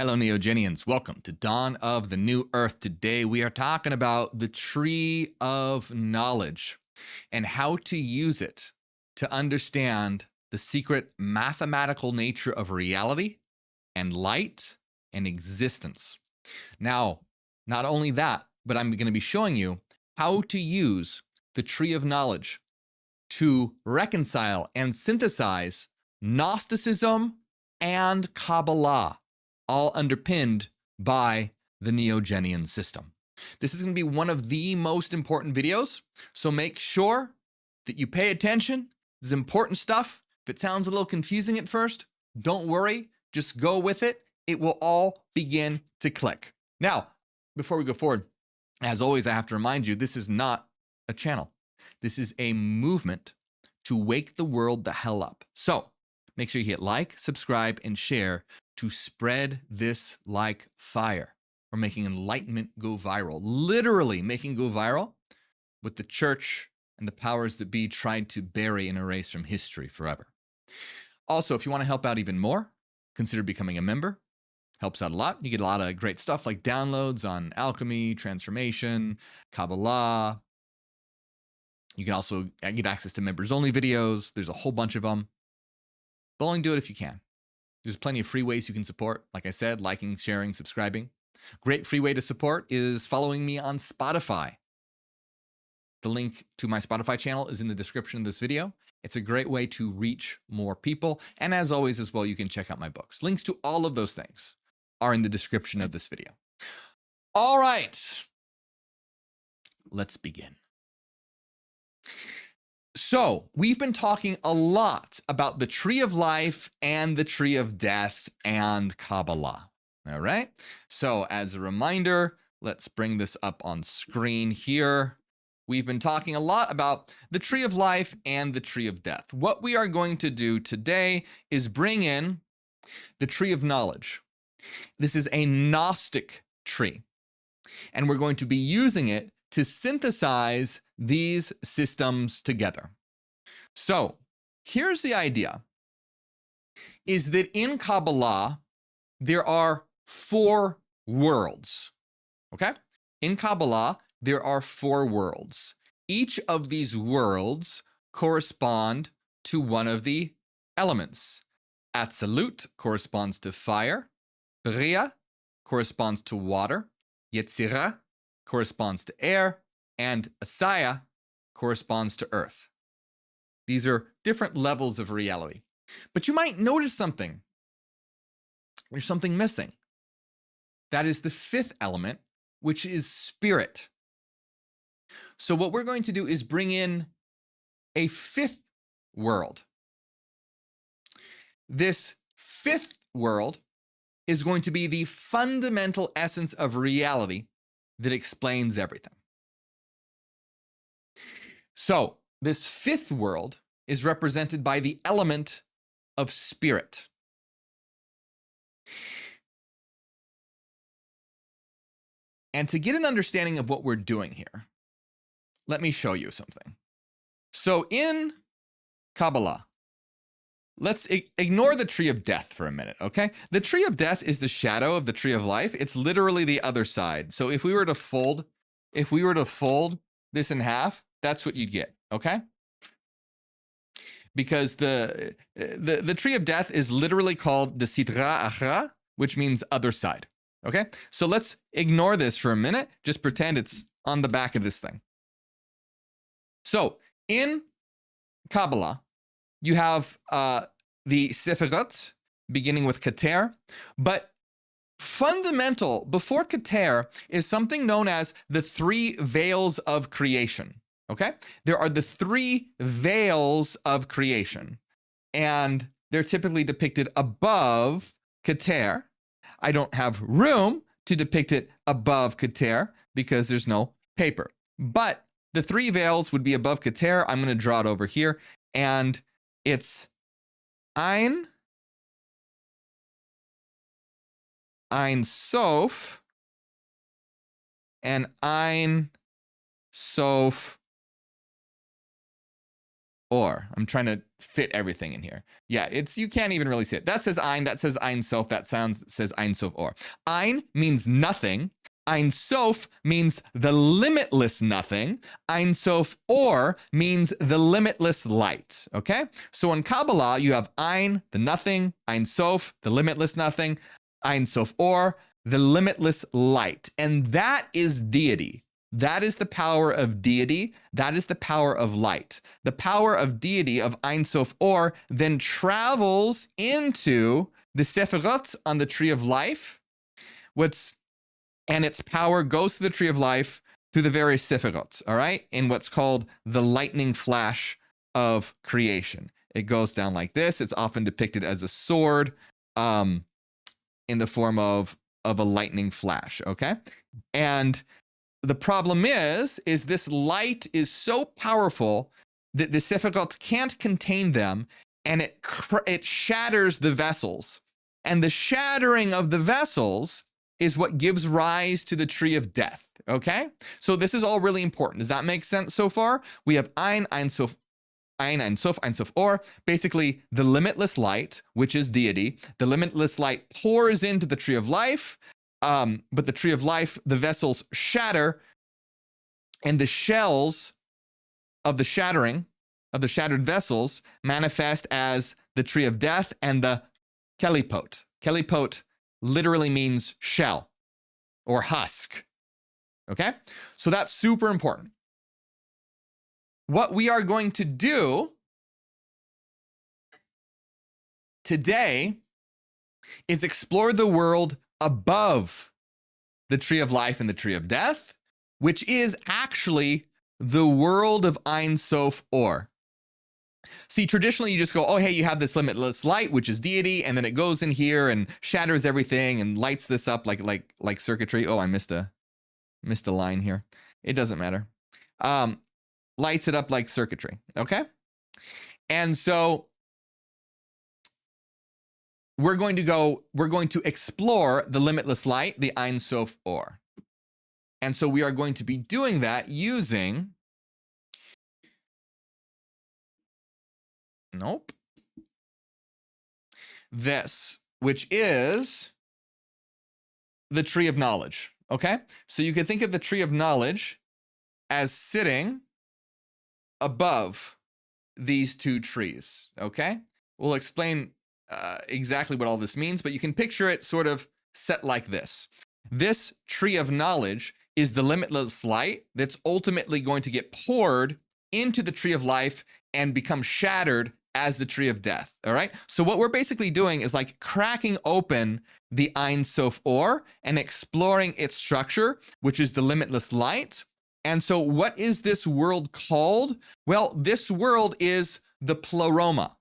Hello, Neogenians. Welcome to Dawn of the New Earth. Today, we are talking about the Tree of Knowledge and how to use it to understand the secret mathematical nature of reality and light and existence. Now, not only that, but I'm going to be showing you how to use the Tree of Knowledge to reconcile and synthesize Gnosticism and Kabbalah, all underpinned by the Neogenian system. This is going to be one of the most important videos, so make sure that you pay attention. This is important stuff. If it sounds a little confusing at first, don't worry, just go with it. It will all begin to click. Now, before we go forward, as always, I have to remind you, this is not a channel. This is a movement to wake the world the hell up. So make sure you hit like, subscribe, and share to spread this like fire. We're making enlightenment go viral, literally making go viral what the church and the powers that be tried to bury and erase from history forever. Also, if you want to help out even more, consider becoming a member. Helps out a lot. You get a lot of great stuff like downloads on alchemy, transformation, Kabbalah. You can also get access to members-only videos. There's a whole bunch of them. But only do it if you can. There's plenty of free ways you can support. Like I said, liking, sharing, subscribing. Great free way to support is following me on Spotify. The link to my Spotify channel is in the description of this video. It's a great way to reach more people. And as always as well, you can check out my books. Links to all of those things are in the description of this video. All right, let's begin. So we've been talking a lot about the Tree of Life and the Tree of Death and Kabbalah. All right. So as a reminder, let's bring this up on screen here. We've been talking a lot about the Tree of Life and the Tree of Death. What we are going to do today is bring in the Tree of Knowledge. This is a Gnostic tree, and we're going to be using it to synthesize these systems together. So here's the idea, is that in Kabbalah, there are 4 worlds, okay? In Kabbalah, there are 4 worlds. Each of these worlds correspond to one of the elements. Atzilut corresponds to fire, Bria corresponds to water, Yetzirah corresponds to air, and Asaya corresponds to earth. These are different levels of reality. But you might notice something. There's something missing. That is the 5th element, which is spirit. So what we're going to do is bring in a 5th world. This 5th world is going to be the fundamental essence of reality that explains everything. So this 5th world is represented by the element of spirit. And to get an understanding of what we're doing here, let me show you something. So in Kabbalah, let's ignore the Tree of Death for a minute, okay? The Tree of Death is the shadow of the Tree of Life. It's literally the other side. So if we were to fold this in half, that's what you'd get, okay? Because the Tree of Death is literally called the Sitra Achra, which means other side, okay? So let's ignore this for a minute. Just pretend it's on the back of this thing. So in Kabbalah, you have the Sephirot, beginning with Keter, but fundamental before Keter is something known as the 3 veils of creation, okay? There are the 3 veils of creation, and they're typically depicted above Keter. I don't have room to depict it above Keter because there's no paper, but the 3 veils would be above Keter. I'm going to draw it over here, and it's Ein Sof, and Ein Sof Or. I'm trying to fit everything in here. Yeah, you can't even really see it. That says Ein, that says Ein Sof, that says Ein Sof Or. Ein means nothing. Ein Sof means the limitless nothing. Ein Sof Or means the limitless light, okay? So in Kabbalah, you have Ein, the nothing, Ein Sof, the limitless nothing, Ein Sof Or, the limitless light. And that is deity. That is the power of deity. That is the power of light. The power of deity of Ein Sof Or then travels into the Sephirot on the tree of life. And its power goes to the tree of life through the various Sephirot, all right? In what's called the lightning flash of creation. It goes down like this. It's often depicted as a sword in the form of a lightning flash, okay? And the problem is this light is so powerful that the Sephirot can't contain them, and it shatters the vessels. And the shattering of the vessels is what gives rise to the tree of death, okay? So this is all really important. Does that make sense so far? We have Ein, Ein Sof, Ein Sof Or, basically the limitless light, which is deity. The limitless light pours into the tree of life, but the tree of life, the vessels shatter, and the shells of the shattering, of the shattered vessels, manifest as the tree of death and the kelipot. Kelipot literally means shell or husk, okay? So that's super important. What we are going to do today is explore the world above the tree of life and the tree of death, which is actually the world of Ein Sof Or. See, traditionally you just go, oh, hey, you have this limitless light, which is deity, and then it goes in here and shatters everything and lights this up like circuitry. Oh, I missed a line here. It doesn't matter. Lights it up like circuitry, okay? And so we're going to explore the limitless light, the Ein Sof Or. And so we are going to be doing that using, this, which is the tree of knowledge, okay? So you can think of the tree of knowledge as sitting above these two trees, okay? We'll explain exactly what all this means, but you can picture it sort of set like this. This tree of knowledge is the limitless light that's ultimately going to get poured into the tree of life and become shattered as the tree of death, all right? So what we're basically doing is like cracking open the Ein Sof Or and exploring its structure, which is the limitless light. And so what is this world called? Well, this world is the Pleroma.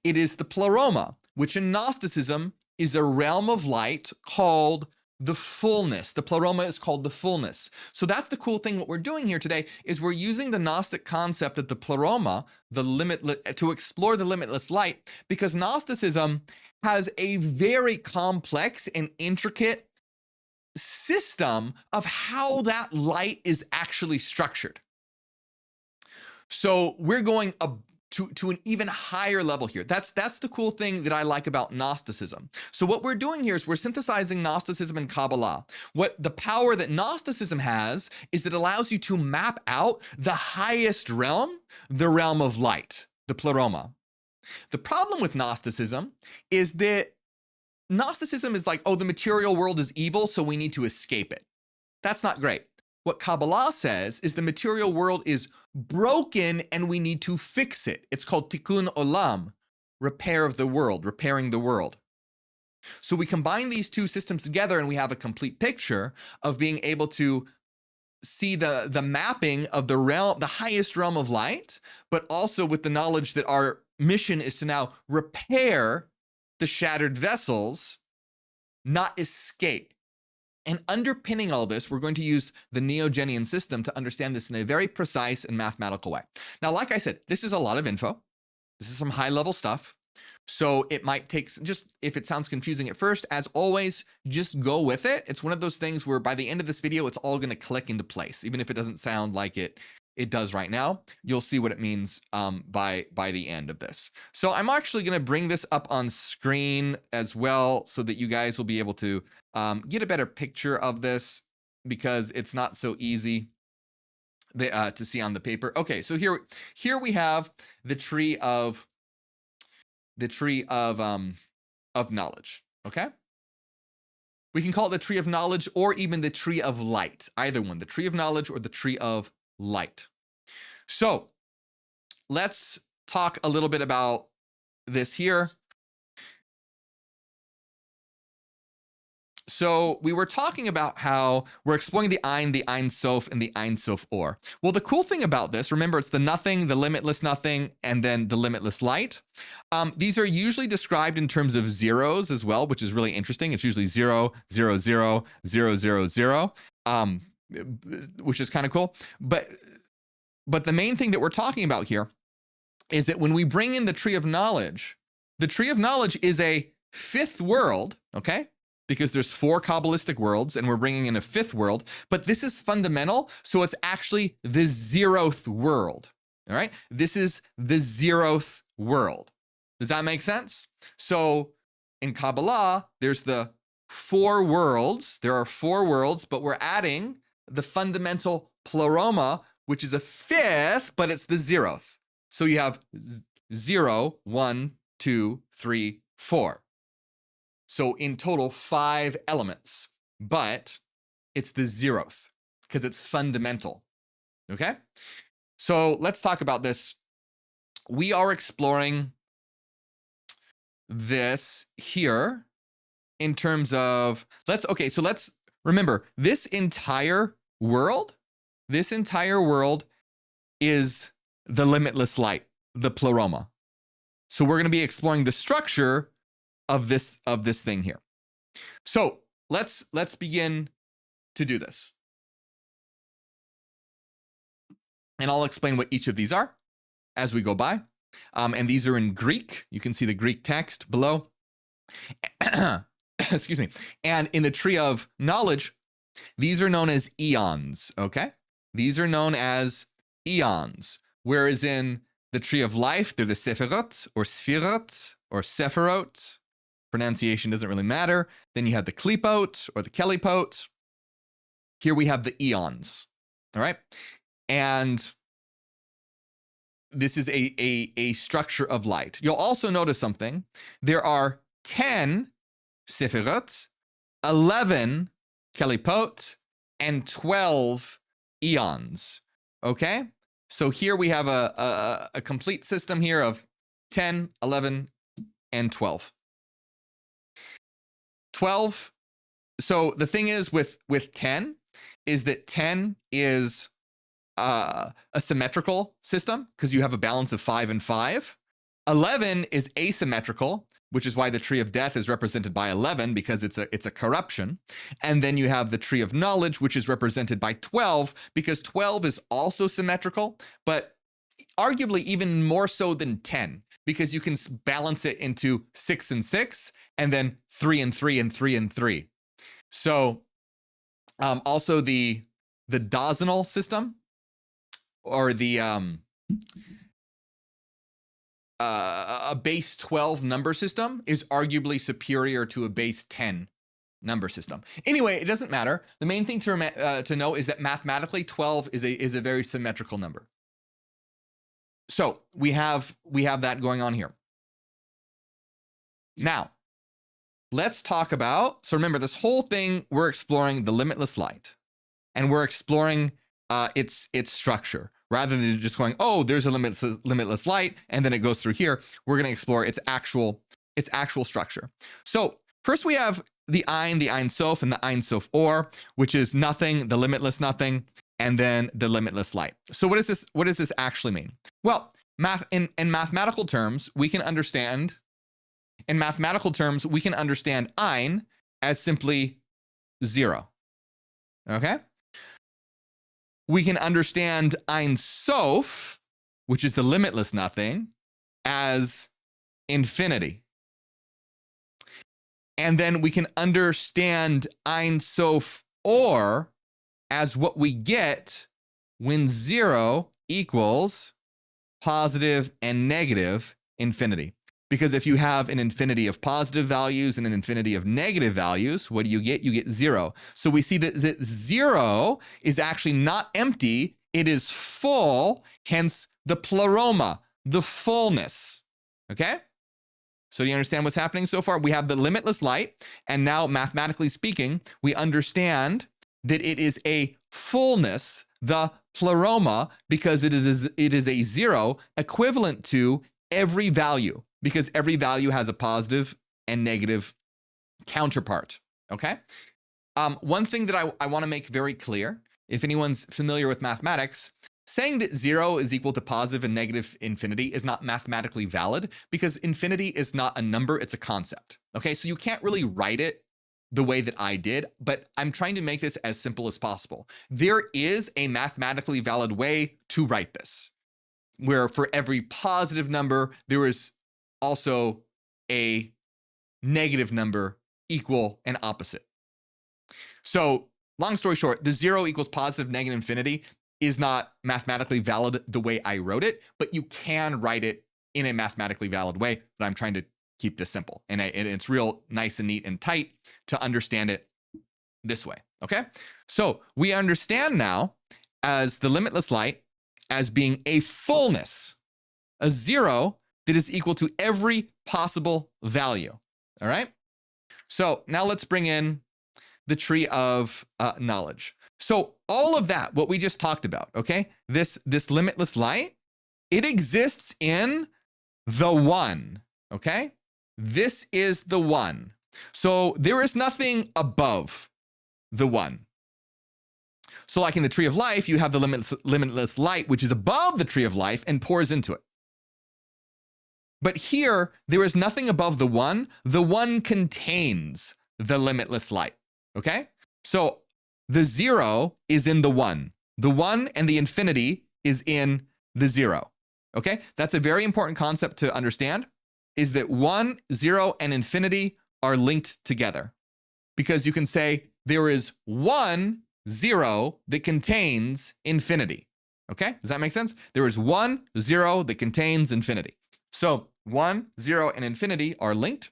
It is the Pleroma, which in Gnosticism is a realm of light called the fullness. The Pleroma is called the fullness. So that's the cool thing. What we're doing here today is we're using the Gnostic concept of the Pleroma, to explore the limitless light, because Gnosticism has a very complex and intricate system of how that light is actually structured. So we're going to an even higher level here. That's the cool thing that I like about Gnosticism. So what we're doing here is we're synthesizing Gnosticism and Kabbalah. What the power that Gnosticism has is it allows you to map out the highest realm, the realm of light, the Pleroma. The problem with Gnosticism is that Gnosticism is like, oh, the material world is evil, so we need to escape it. That's not great. What Kabbalah says is the material world is broken and we need to fix it. It's called tikkun olam, repair of the world, repairing the world. So we combine these two systems together and we have a complete picture of being able to see the mapping of the realm, the highest realm of light, but also with the knowledge that our mission is to now repair the shattered vessels, not escape. And underpinning all this, we're going to use the Neogenian system to understand this in a very precise and mathematical way. Now, like I said, this is a lot of info. This is some high-level stuff. So it might take, just if it sounds confusing at first, as always, just go with it. It's one of those things where by the end of this video, it's all going to click into place, even if it doesn't sound like it it does right now. You'll see what it means by the end of this. So I'm actually going to bring this up on screen as well so that you guys will be able to get a better picture of this, because it's not so easy to see on the paper. Okay, so here we have the tree of knowledge. Okay, we can call it the tree of knowledge, or even the tree of light. Either one, the tree of knowledge or the tree of light. So let's talk a little bit about this here. So we were talking about how we're exploring the Ein Sof, and the Ein Sof Or. Well, the cool thing about this, remember, it's the nothing, the limitless nothing, and then the limitless light. These are usually described in terms of zeros as well, which is really interesting. It's usually 0, 0, 0, 0, 0, 0, which is kind of cool. But the main thing that we're talking about here is that when we bring in the tree of knowledge is a fifth world, okay? Because there's 4 Kabbalistic worlds, and we're bringing in a 5th world, but this is fundamental, so it's actually the 0th world, all right? This is the 0th world. Does that make sense? So in Kabbalah, there's the 4 worlds. There are 4 worlds, but we're adding the fundamental pleroma, which is a 5th, but it's the 0th. So you have 0, 1, 2, 3, 4. So in total, 5 elements, but it's the 0th because it's fundamental, okay? So let's talk about this. We are exploring this here in terms of, let's remember, this entire world is the limitless light, the pleroma. So we're going to be exploring the structure of this thing here. So let's begin to do this. And I'll explain what each of these are as we go by. And these are in Greek. You can see the Greek text below. Excuse me. And in the tree of knowledge, these are known as eons, okay? These are known as eons. Whereas in the tree of life, they're the sephirot or sphirot or sephirot. Pronunciation doesn't really matter. Then you have the klipot or the kelipot. Here we have the eons, all right? And this is a structure of light. You'll also notice something. There are 10 sephirot, 11 kelipot, and 12 eons, okay? So here we have a complete system here of 10, 11, and 12. 12. So the thing is with 10 is that 10 is a symmetrical system because you have a balance of 5 and 5. 11 is asymmetrical, which is why the tree of death is represented by 11 because it's a corruption. And then you have the tree of knowledge, which is represented by 12 because 12 is also symmetrical, but arguably even more so than 10 because you can balance it into 6 and 6 and then 3 and 3 and 3 and 3. So also the dozenal system or the a base 12 number system is arguably superior to a base 10 number system. Anyway, it doesn't matter. The main thing to know is that mathematically 12 is a very symmetrical number. So we have that going on here. Now, let's talk about, so remember this whole thing, we're exploring the limitless light and we're exploring its structure rather than just going, oh, there's a limitless light and then it goes through here. We're going to explore its actual structure. So first we have the Ein Sof and the Ein Sof Or, which is nothing, the limitless nothing, and then the limitless light. So what does this actually mean? Well, in mathematical terms, we can understand Ein as simply 0. Okay? We can understand Ein Sof, which is the limitless nothing, as infinity. And then we can understand Ein Sof Or as what we get when 0 equals positive and negative infinity. Because if you have an infinity of positive values and an infinity of negative values, what do you get? You get 0. So we see that 0 is actually not empty. It is full, hence the pleroma, the fullness. Okay? So do you understand what's happening so far? We have the limitless light, and now mathematically speaking, we understand that it is a fullness, the pleroma, because it is a 0 equivalent to every value, because every value has a positive and negative counterpart, okay? One thing that I want to make very clear, if anyone's familiar with mathematics, saying that 0 is equal to positive and negative infinity is not mathematically valid, because infinity is not a number, it's a concept, okay? So you can't really write it the way that I did, but I'm trying to make this as simple as possible. There is a mathematically valid way to write this, where for every positive number, there is also a negative number equal and opposite. So long story short, the 0 equals positive, negative, infinity is not mathematically valid the way I wrote it, but you can write it in a mathematically valid way, but I'm trying to keep this simple. And it's real nice and neat and tight to understand it this way, okay? So we understand now as the limitless light as being a fullness, a 0 that is equal to every possible value, all right? So now let's bring in the tree of knowledge. So all of that, what we just talked about, okay? This limitless light, it exists in the one, okay? This is the one. So there is nothing above the one. So like in the tree of life, you have the limitless light, which is above the tree of life and pours into it. But here, there is nothing above the one. The one contains the limitless light, okay? So the 0 is in the one. The one and the infinity is in the 0, okay? That's a very important concept to understand, is that 1, 0, and infinity are linked together. Because you can say there is 1, 0 that contains infinity. Okay? Does that make sense? There is 1, 0 that contains infinity. So 1, 0, and infinity are linked.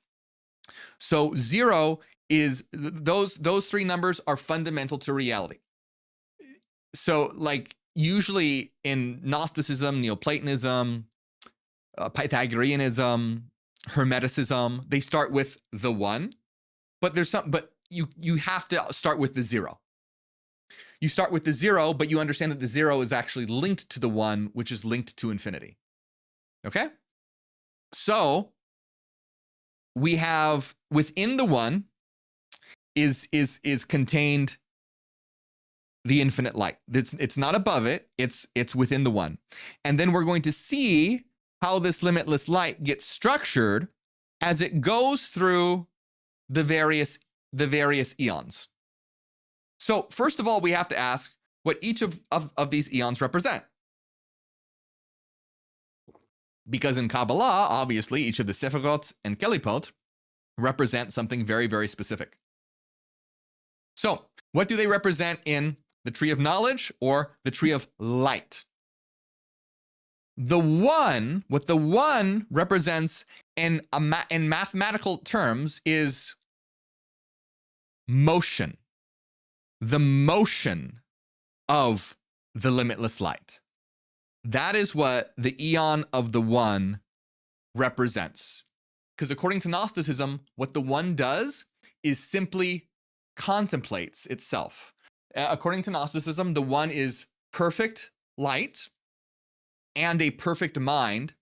So 0 is, those three numbers are fundamental to reality. So like usually in Gnosticism, Neoplatonism, Pythagoreanism, Hermeticism, they start with the 1, but you have to start with the 0. You start with the 0, but you understand that the 0 is actually linked to the 1, which is linked to infinity. Okay? So we have within the 1 is contained the infinite light. It's not above it, it's within the 1. And then we're going to see how this limitless light gets structured as it goes through the various eons. So first of all, we have to ask what each of these eons represent. Because in Kabbalah, obviously, each of the Sephirot and Kelipot represent something very, very specific. So what do they represent in the tree of knowledge or the tree of light? The 1, what the 1 represents in mathematical terms is motion. The motion of the limitless light. That is what the eon of the 1 represents. Because according to Gnosticism, what the 1 does is simply contemplates itself. According to Gnosticism, the 1 is perfect light and a perfect mind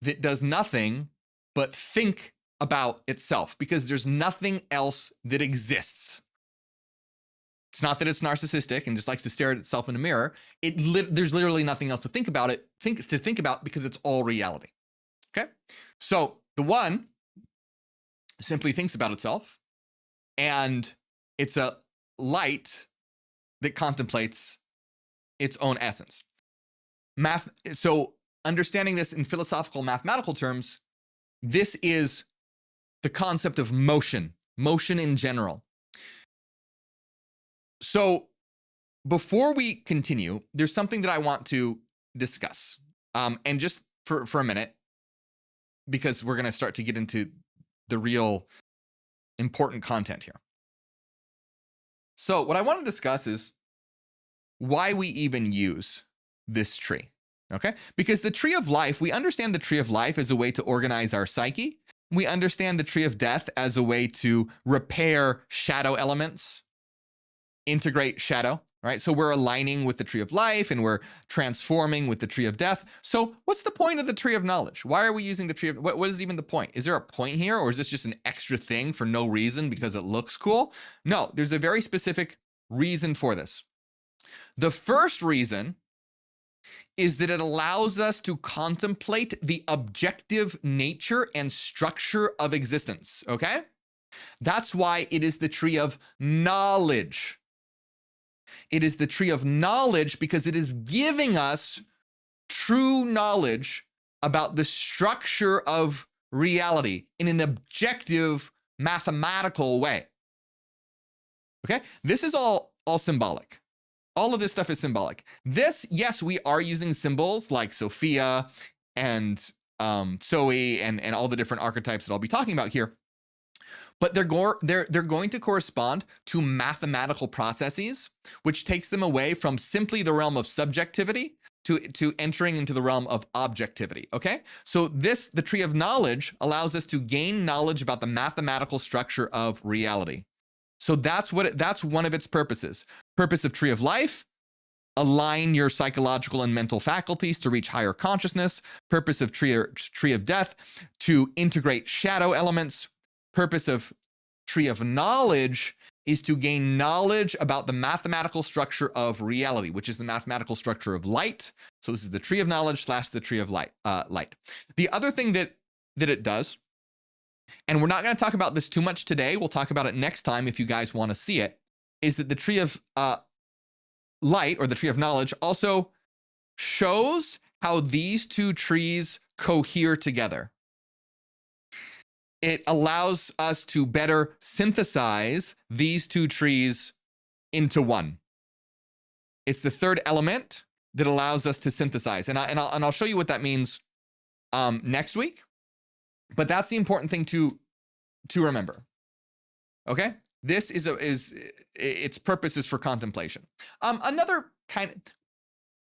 that does nothing but think about itself, because there's nothing else that exists. It's not that it's narcissistic and just likes to stare at itself in a mirror. There's literally nothing else to think about because it's all reality. Okay? So the 1 simply thinks about itself, and it's a light that contemplates its own essence. So understanding this in philosophical mathematical terms, this is the concept of motion in general. So before we continue, there's something that I want to discuss. And just for a minute, because we're going to start to get into the real important content here. So what I want to discuss is why we even use this tree, okay? Because the tree of life, we understand the tree of life as a way to organize our psyche. We understand the tree of death as a way to repair shadow elements, integrate shadow, right? So we're aligning with the tree of life and we're transforming with the tree of death. So what's the point of the tree of knowledge? Why are we using the tree of, what is even the point? Is there a point here, or is this just an extra thing for no reason because it looks cool? No, there's a very specific reason for this. The first reason is that it allows us to contemplate the objective nature and structure of existence, okay? That's why it is the tree of knowledge. It is the tree of knowledge because it is giving us true knowledge about the structure of reality in an objective, mathematical way. Okay? This is all symbolic. All of this stuff is symbolic. This, yes, we are using symbols like Sophia and Zoe and all the different archetypes that I'll be talking about here. But they're going to correspond to mathematical processes, which takes them away from simply the realm of subjectivity to entering into the realm of objectivity, okay? So the tree of knowledge allows us to gain knowledge about the mathematical structure of reality. So that's one of its purposes. Purpose of tree of life, align your psychological and mental faculties to reach higher consciousness. Purpose of tree of death, to integrate shadow elements. Purpose of tree of knowledge is to gain knowledge about the mathematical structure of reality, which is the mathematical structure of light. So this is the tree of knowledge / the tree of light. The other thing that it does, and we're not going to talk about this too much today, we'll talk about it next time if you guys want to see it, is that the tree of light, or the tree of knowledge, also shows how these two trees cohere together. It allows us to better synthesize these two trees into one. It's the third element that allows us to synthesize. And I'll show you what that means next week. But that's the important thing to remember. Okay? This is its purpose is for contemplation. Another kind of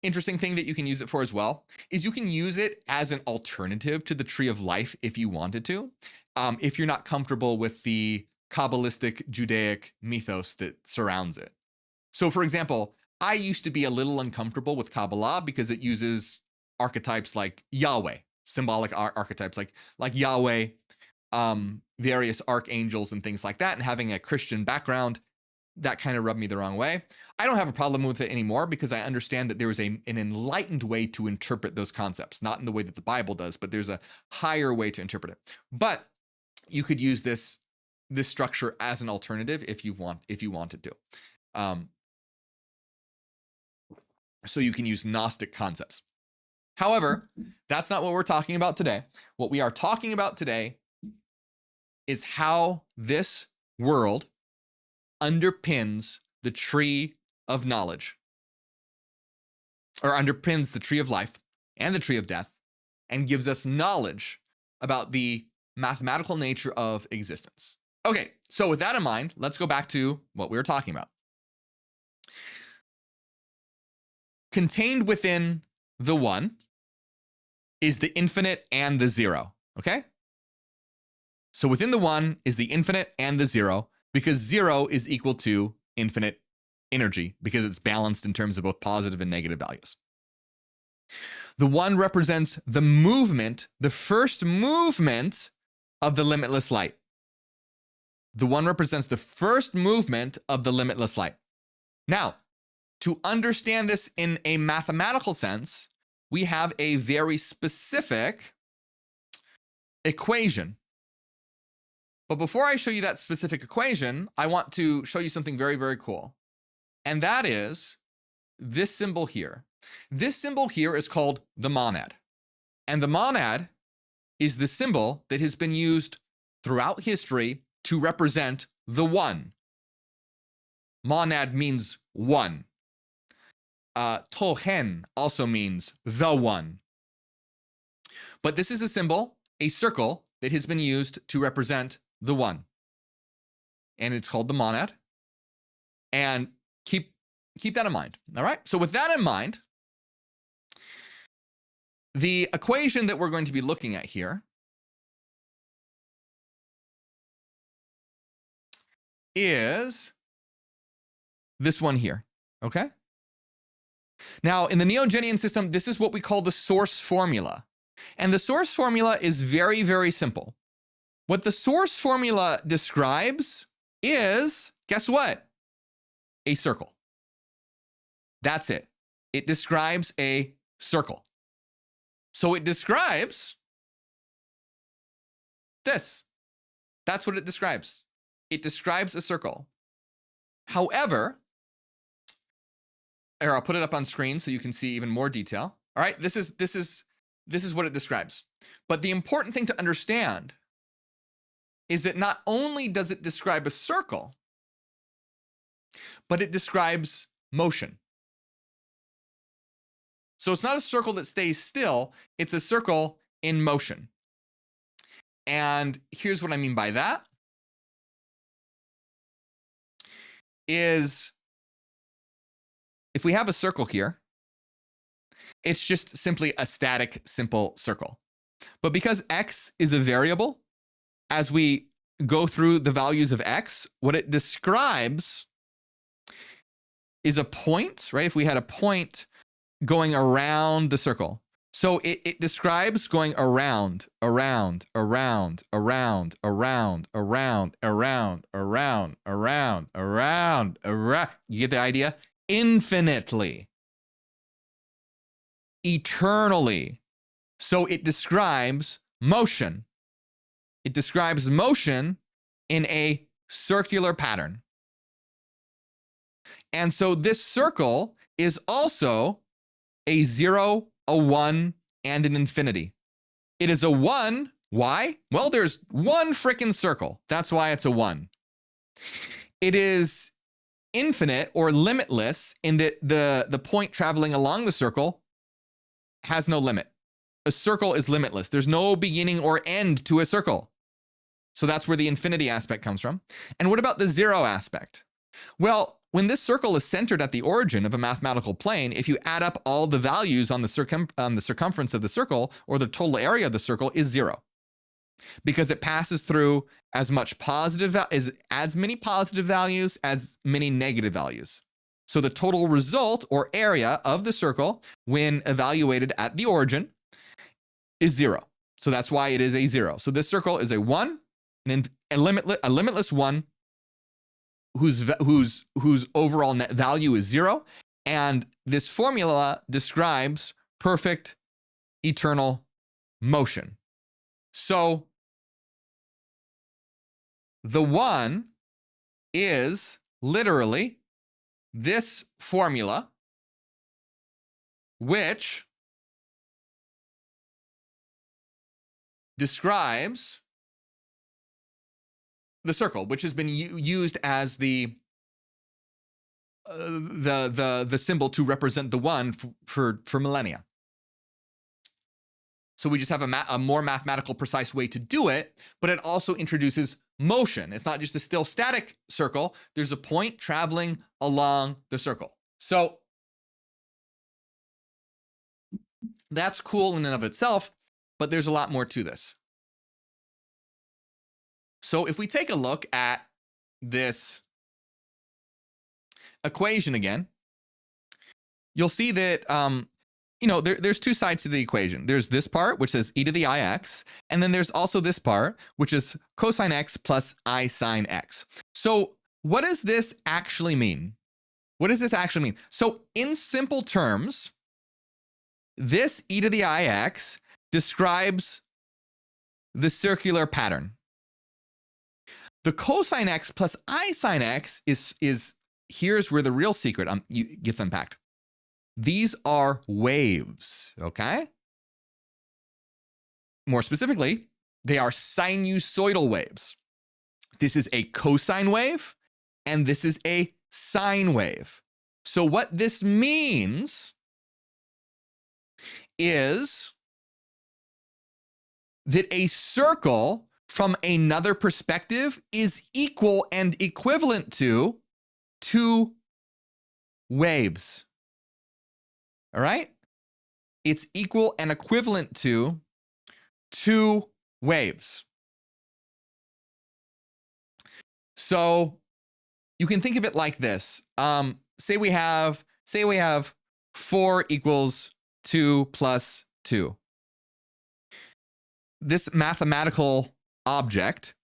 interesting thing that you can use it for as well is you can use it as an alternative to the tree of life if you wanted to. If you're not comfortable with the Kabbalistic Judaic mythos that surrounds it. So for example, I used to be a little uncomfortable with Kabbalah because it uses archetypes like Yahweh, symbolic archetypes like Yahweh, various archangels and things like that. And having a Christian background, that kind of rubbed me the wrong way. I don't have a problem with it anymore because I understand that there is an enlightened way to interpret those concepts, not in the way that the Bible does, but there's a higher way to interpret it. But you could use this structure as an alternative if you wanted to. So you can use Gnostic concepts. However, that's not what we're talking about today. What we are talking about today is how this world underpins the tree of knowledge, or underpins the tree of life and the tree of death, and gives us knowledge about the mathematical nature of existence. Okay, so with that in mind, let's go back to what we were talking about. Contained within the one is the infinite and the zero, okay? So within the one is the infinite and the zero, because zero is equal to infinite energy, because it's balanced in terms of both positive and negative values. The one represents the movement, the first movement of the limitless light. The one represents the first movement of the limitless light. Now, to understand this in a mathematical sense, we have a very specific equation. But before I show you that specific equation, I want to show you something very, very cool. And that is this symbol here. This symbol here is called the monad. And the monad is the symbol that has been used throughout history to represent the one. Monad means one. Tohen also means the one. But this is a symbol, a circle, that has been used to represent the one. And it's called the monad. And keep that in mind. All right. So with that in mind, the equation that we're going to be looking at here is this one here. Okay. Now, in the Neogenian system, this is what we call the source formula. And the source formula is very, very simple. What the source formula describes is, guess what? A circle. That's it. It describes a circle. So it describes this. That's what it describes. It describes a circle. However, or I'll put it up on screen so you can see even more detail. All right, this is what it describes. But the important thing to understand is that not only does it describe a circle, but it describes motion. So it's not a circle that stays still, it's a circle in motion. And here's what I mean by that. Is if we have a circle here, it's just simply a static, simple circle. But because x is a variable, as we go through the values of x, what it describes is a point, right? If we had a point going around the circle. So it describes going around. You get the idea? Infinitely. Eternally. So it describes motion. It describes motion in a circular pattern. And so this circle is also a 0, a 1, and an infinity. It is a 1. Why? Well, there's one frickin' circle. That's why it's a 1. It is infinite or limitless in that the point traveling along the circle has no limit. A circle is limitless. There's no beginning or end to a circle. So that's where the infinity aspect comes from. And what about the 0 aspect? Well, when this circle is centered at the origin of a mathematical plane, if you add up all the values on the circumference of the circle, or the total area of the circle, is 0. Because it passes through as many positive values as many negative values. So the total result or area of the circle, when evaluated at the origin, is 0. So that's why it is a 0. So this circle is a 1, a limitless 1, whose overall net value is 0. And this formula describes perfect eternal motion. So the 1 is literally this formula, which describes the circle, which has been used as the symbol to represent the 1 for millennia. So we just have a more mathematical, precise way to do it, but it also introduces motion. It's not just a still static circle. There's a point traveling along the circle. So that's cool in and of itself, but there's a lot more to this. So if we take a look at this equation again, you'll see that, there's two sides to the equation. There's this part, which says e to the ix, and then there's also this part, which is cosine x plus I sine x. So what does this actually mean? What does this actually mean? So in simple terms, this e to the ix describes the circular pattern. The cosine x plus I sine x is here's where the real secret gets unpacked. These are waves, okay? More specifically, they are sinusoidal waves. This is a cosine wave, and this is a sine wave. So what this means is that a circle from another perspective is equal and equivalent to two waves. All right? It's equal and equivalent to two waves. So you can think of it like this. Say we have 4 equals 2 plus 2. This mathematical object,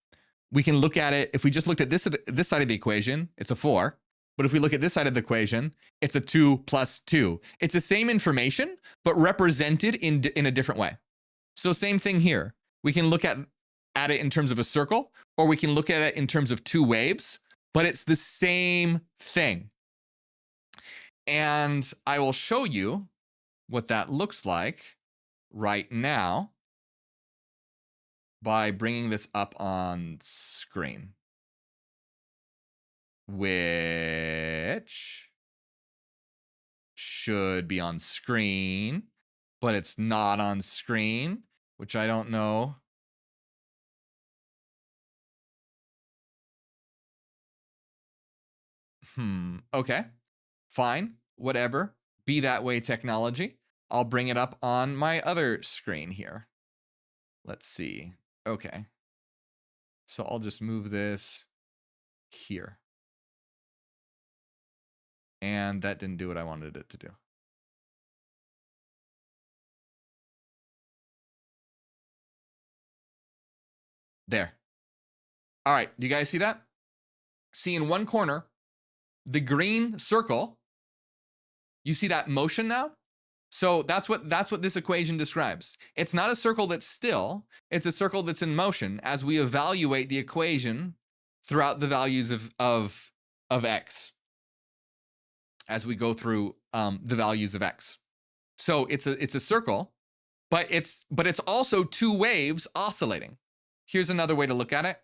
we can look at it. If we just looked at this side of the equation, it's a 4. But if we look at this side of the equation, it's a 2 plus 2. It's the same information, but represented in a different way. So same thing here. We can look at it in terms of a circle, or we can look at it in terms of two waves, but it's the same thing. And I will show you what that looks like right now by bringing this up on screen, which should be on screen, but it's not on screen, which I don't know. Okay, fine, whatever. Be that way, technology. I'll bring it up on my other screen here. Let's see. Okay. So I'll just move this here. And that didn't do what I wanted it to do. There. All right, do you guys see that? See in one corner, the green circle, you see that motion now? So that's what this equation describes. It's not a circle that's still, it's a circle that's in motion as we evaluate the equation throughout the values of x, as we go through the values of x. So it's a circle, but it's also two waves oscillating. Here's another way to look at it.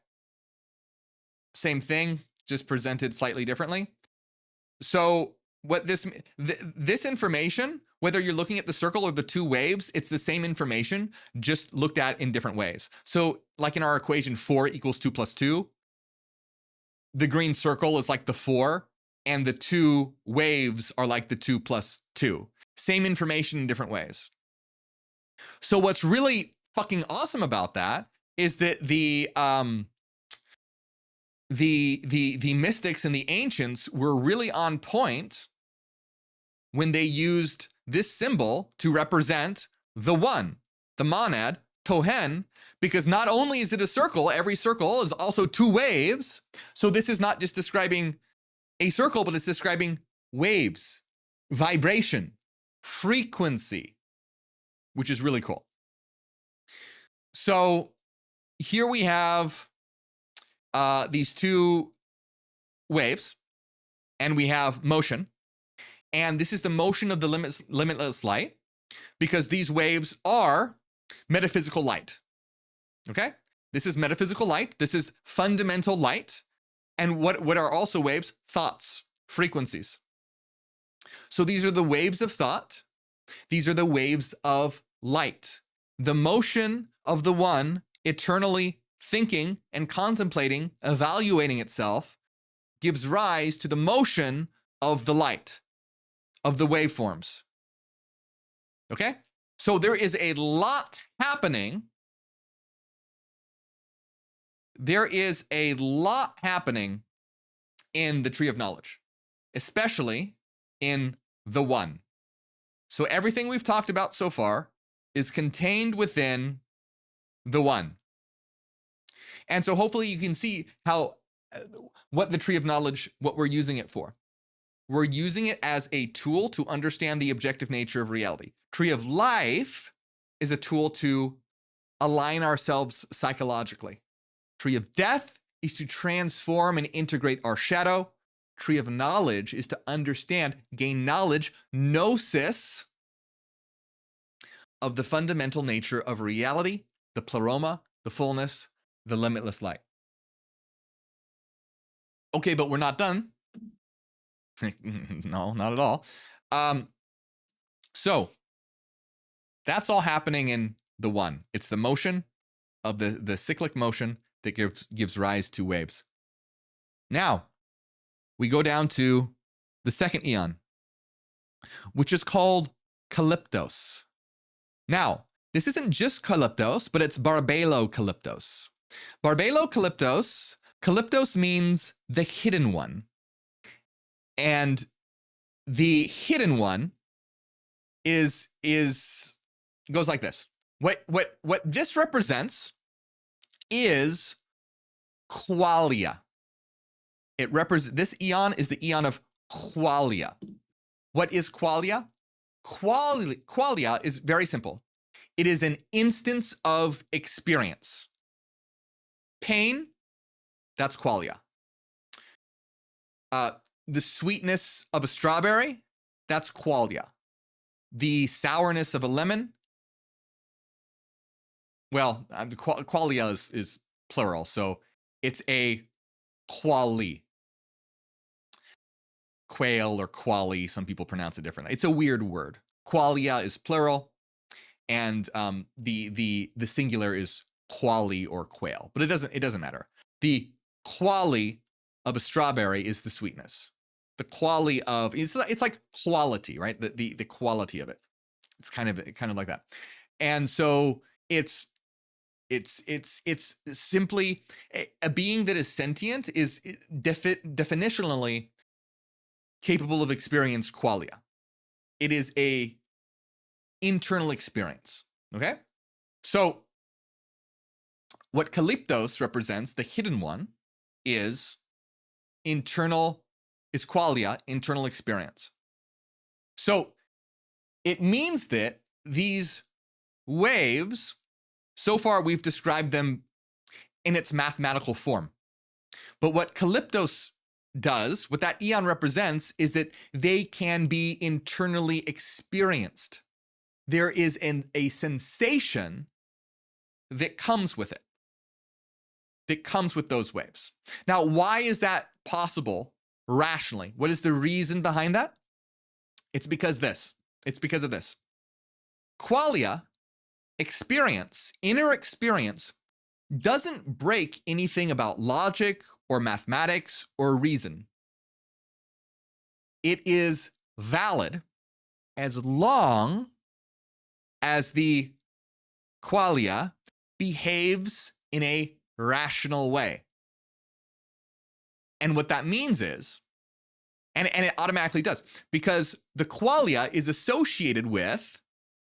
Same thing, just presented slightly differently. So what this information, whether you're looking at the circle or the two waves, it's the same information, just looked at in different ways. So like in our equation, 4 equals 2 plus 2, the green circle is like the 4, and the two waves are like the 2 plus 2. Same information in different ways. So what's really fucking awesome about that is that the mystics and the ancients were really on point when they used this symbol to represent the one, the monad, Tohen, because not only is it a circle, every circle is also two waves. So this is not just describing a circle, but it's describing waves, vibration, frequency, which is really cool. So here we have these two waves, and we have motion. And this is the motion of the limitless light, because these waves are metaphysical light. Okay? This is metaphysical light. This is fundamental light. And what are also waves? Thoughts, frequencies. So these are the waves of thought. These are the waves of light. The motion of the one eternally thinking and contemplating, evaluating itself, gives rise to the motion of the light, of the waveforms. Okay? So there is a lot happening. There is a lot happening in the tree of knowledge, especially in the one. So everything we've talked about so far is contained within the one. And so hopefully you can see how, what the tree of knowledge, what we're using it for. We're using it as a tool to understand the objective nature of reality. Tree of life is a tool to align ourselves psychologically. Tree of death is to transform and integrate our shadow. Tree of knowledge is to understand, gain knowledge, gnosis of the fundamental nature of reality, the pleroma, the fullness, the limitless light. Okay, but we're not done. No, not at all. So that's all happening in the one. It's the motion of the cyclic motion that gives rise to waves. Now, we go down to the second eon, which is called Calyptos. Now, this isn't just Calyptos, but it's Barbelo-Calyptos. Barbelo-Calyptos, Calyptos means the hidden one. And the hidden one goes like this. What this represents is qualia. This eon is the eon of qualia. What is qualia? Qualia is very simple. It is an instance of experience. Pain, that's qualia. The sweetness of a strawberry, that's qualia. The sourness of a lemon, well, qualia is plural, so it's a quali. Quail or quali, some people pronounce it differently. It's a weird word. Qualia is plural, and the singular is quali or quail, but it doesn't matter. The quali of a strawberry is the sweetness. The quali of it's like quality, right? The quality of it. It's kind of like that. And so it's simply a being that is sentient is definitionally capable of experience qualia. It is a internal experience. Okay? So what Calyptos represents, the hidden one, is qualia, internal experience. So it means that these waves, so far we've described them in its mathematical form. But what Calyptos does, what that eon represents, is that they can be internally experienced. There is a sensation that comes with it, that comes with those waves. Now, why is that possible rationally? What is the reason behind that? It's because of this. Qualia, experience, inner experience, doesn't break anything about logic or mathematics or reason. It is valid as long as the qualia behaves in a rational way. And what that means is, and it automatically does, because the qualia is associated with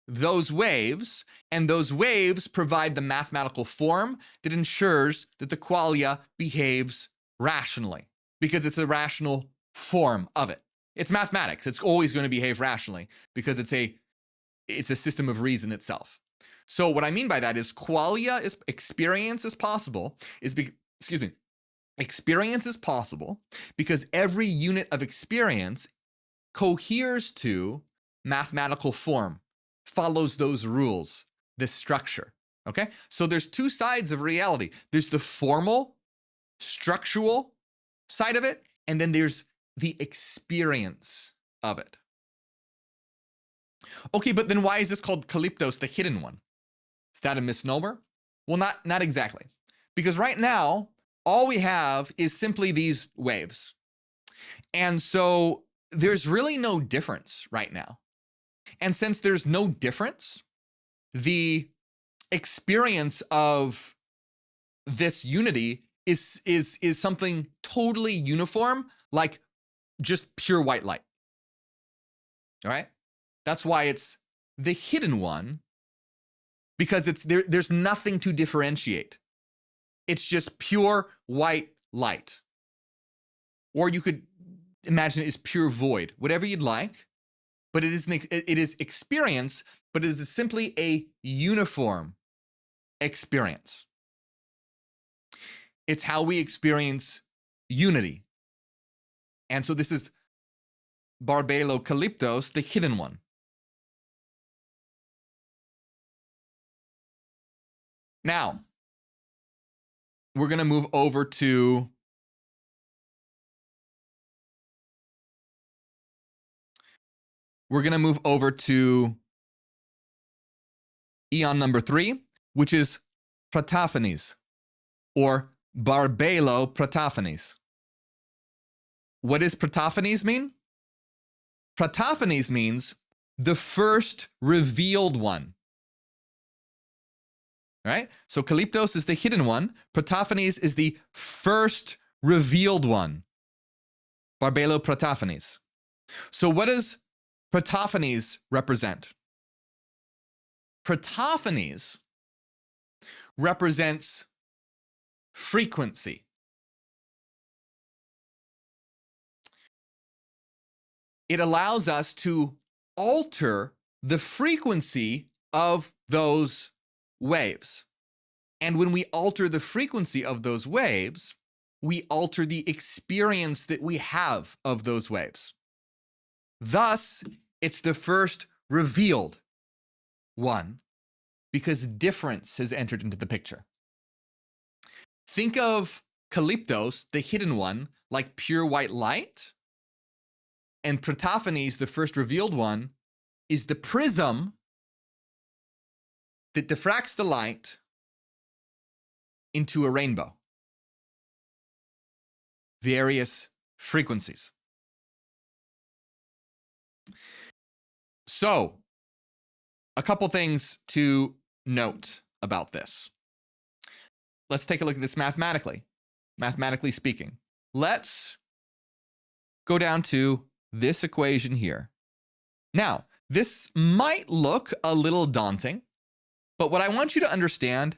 those waves, and those waves provide the mathematical form that ensures that the qualia behaves rationally, because it's a rational form of it. It's mathematics. It's always going to behave rationally because it's a system of reason itself. So what I mean by that is qualia is experience is possible experience is possible because every unit of experience coheres to mathematical form, follows those rules, this structure. Okay? So there's two sides of reality. There's the formal, structural side of it, and then there's the experience of it. Okay, but then why is this called Calyptos, the hidden one? Is that a misnomer? Well, not exactly. Because right now, all we have is simply these waves. And so there's really no difference right now. And since there's no difference, the experience of this unity is something totally uniform, like just pure white light. All right? That's why it's the hidden one, because there's nothing to differentiate. It's just pure white light. Or you could imagine it as pure void, whatever you'd like, but it is experience, but it is simply a uniform experience. It's how we experience unity. And so this is Barbelo-Calyptos, the hidden one. Now, we're going to move over to we're going to move over to Aeon number 3, which is Pratophanes, or Barbelo-Pratophanes. What does Pratophanes mean? Pratophanes means the first revealed one. Right? So Calyptos is the hidden one. Pratophanes is the first revealed one. Barbelo-Pratophanes. So what does Pratophanes represent? Pratophanes represents frequency. It allows us to alter the frequency of those waves. And when we alter the frequency of those waves, we alter the experience that we have of those waves. Thus, it's the first revealed one because difference has entered into the picture. Think of Calyptos, the hidden one, like pure white light. And Pratophanes, the first revealed one, is the prism that diffracts the light into a rainbow. Various frequencies. So, a couple things to note about this. Let's take a look at this mathematically speaking. Let's go down to this equation here. Now, this might look a little daunting, but what I want you to understand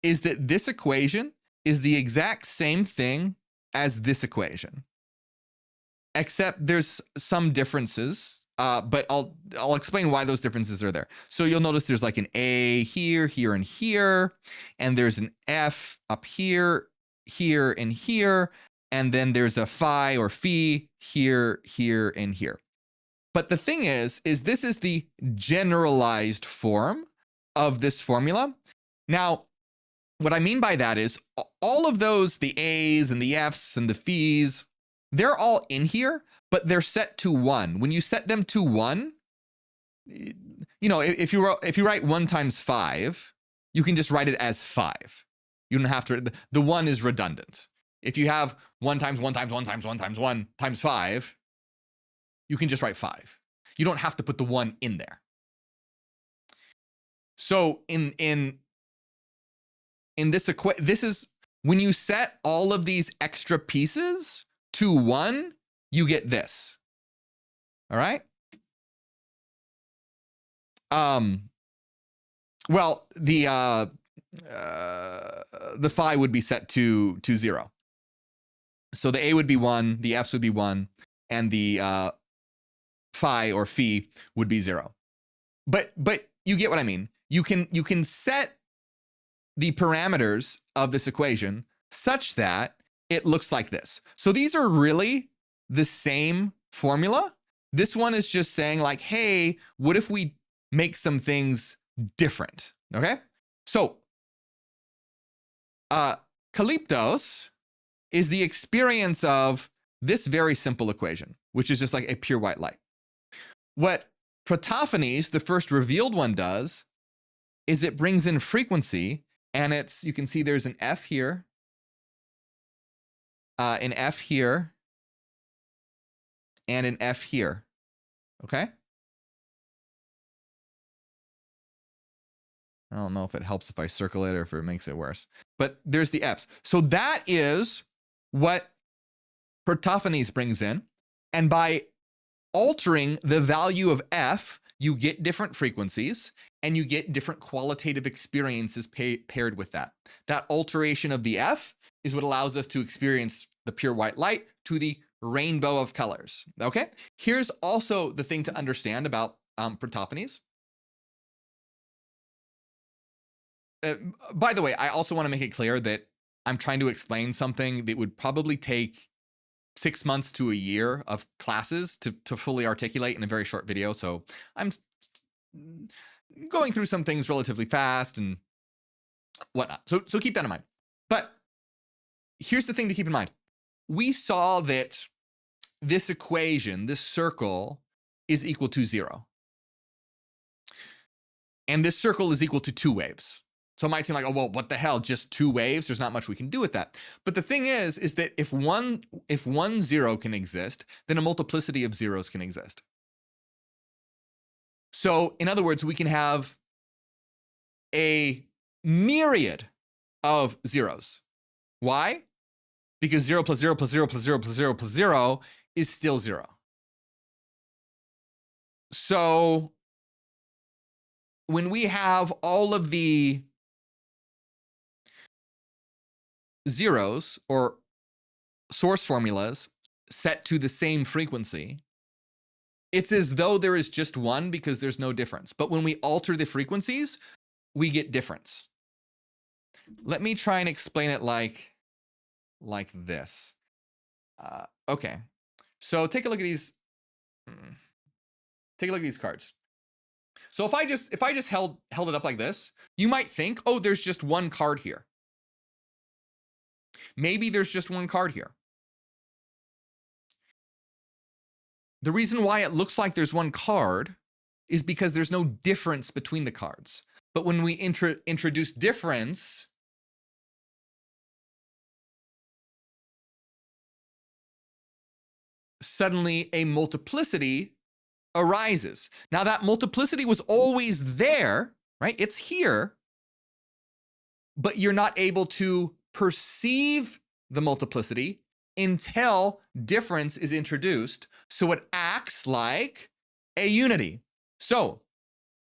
is that this equation is the exact same thing as this equation, except there's some differences, but I'll explain why those differences are there. So you'll notice there's like an A here, here, and here, and there's an F up here, here, and here, and then there's a phi or phi here, here, and here. But the thing is this is the generalized form of this formula. Now, what I mean by that is all of those, the A's and the F's and the phi's, they're all in here, but they're set to 1. When you set them to 1, you know, if you write 1 times 5, you can just write it as 5. You don't have to, the 1 is redundant. If you have 1 times 1 times 1 times 1 times 1 times 5, you can just write 5. You don't have to put the 1 in there. So in this this is when you set all of these extra pieces to 1, you get this. All right? Well, the phi would be set to 0. So the A would be 1, the F's would be 1, and the phi or phi would be 0. But you get what I mean. You can set the parameters of this equation such that it looks like this. So these are really the same formula. This one is just saying like, hey, what if we make some things different? Okay? So Calyptos is the experience of this very simple equation, which is just like a pure white light. What Pratophanes, the first revealed one, does is it brings in frequency, and you can see there's an F here, an F here, and an F here. Okay? I don't know if it helps if I circle it or if it makes it worse. But there's the F's. So that is what Pratophanes brings in. And by altering the value of F, you get different frequencies and you get different qualitative experiences paired with that. That alteration of the F is what allows us to experience the pure white light to the rainbow of colors. Okay? Here's also the thing to understand about Pratophanes. By the way, I also want to make it clear that I'm trying to explain something that would probably take 6 months to a year of classes to fully articulate in a very short video. So I'm going through some things relatively fast and whatnot. So keep that in mind. But here's the thing to keep in mind. We saw that this equation, this circle, is equal to 0. And this circle is equal to 2 waves. So it might seem like, oh, well, what the hell, just 2 waves? There's not much we can do with that. But the thing is that if one 0 can exist, then a multiplicity of zeros can exist. So in other words, we can have a myriad of zeros. Why? Because 0 plus 0 plus 0 plus 0 plus 0 plus 0 is still 0. So when we have all of the zeros or source formulas set to the same frequency, it's as though there is just one because there's no difference. But when we alter the frequencies, we get difference. Let me try and explain it like this. Okay, so take a look at these. Take a look at these cards. So if I just held it up like this, you might think, oh, there's just one card here. Maybe there's just one card here. The reason why it looks like there's one card is because there's no difference between the cards. But when we introduce difference, suddenly a multiplicity arises. Now that multiplicity was always there, right? It's here, but you're not able to perceive the multiplicity until difference is introduced. So it acts like a unity. So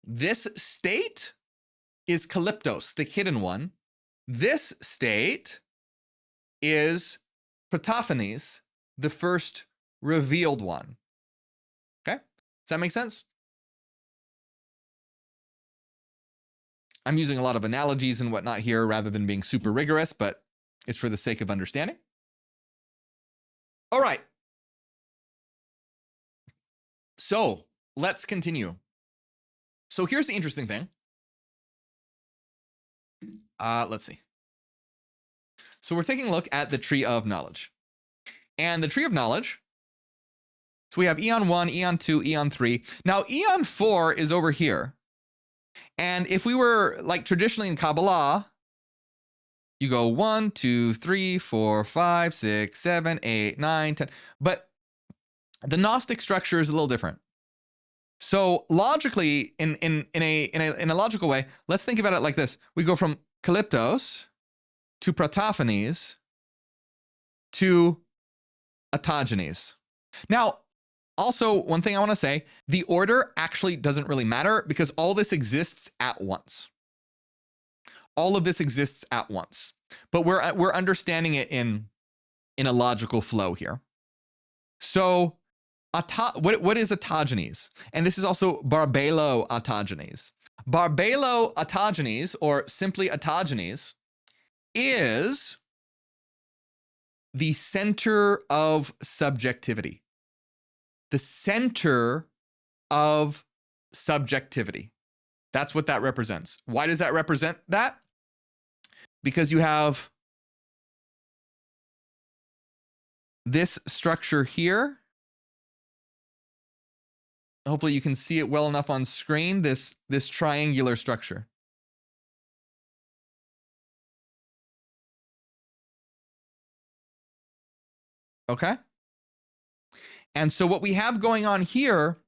this state is Calyptos, the hidden one. This state is Protophanes, the first revealed one. Okay? Does that make sense? I'm using a lot of analogies and whatnot here rather than being super rigorous, but it's for the sake of understanding. All right. So let's continue. So here's the interesting thing. Let's see. So we're taking a look at the tree of knowledge. And the tree of knowledge, so we have Eon 1, Eon 2, Eon 3. Now Eon 4 is over here. And if we were like traditionally in Kabbalah, you go 1, 2, 3, 4, 5, 6, 7, 8, 9, 10. But the Gnostic structure is a little different. So logically, in a logical way, let's think about it like this. We go from Calyptos to Protophanes to Autogenes. Now, also, one thing I want to say, the order actually doesn't really matter because all this exists at once. All of this exists at once. But we're understanding it in a logical flow here. So what is Autogenes? And this is also Barbelo Autogenes. Barbelo Autogenes, or simply Autogenes, is the center of subjectivity. The center of subjectivity. That's what that represents. Why does that represent that? Because you have this structure here. Hopefully you can see it well enough on screen, this triangular structure. Okay? And so what we have going on here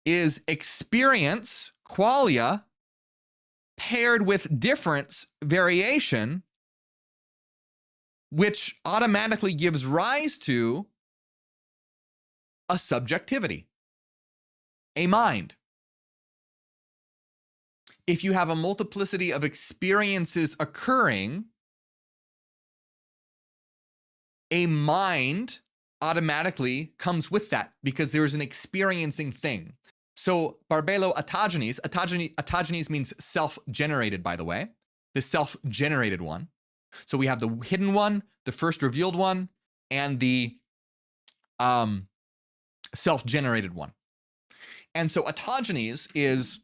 is experience, qualia, paired with difference, variation, which automatically gives rise to a subjectivity, a mind. If you have a multiplicity of experiences occurring, a mind automatically comes with that because there is an experiencing thing. So Barbelo Autogenes, autogenes means self-generated, by the way, the self-generated one. So we have the hidden one, the first revealed one, and the self-generated one. And so autogenes is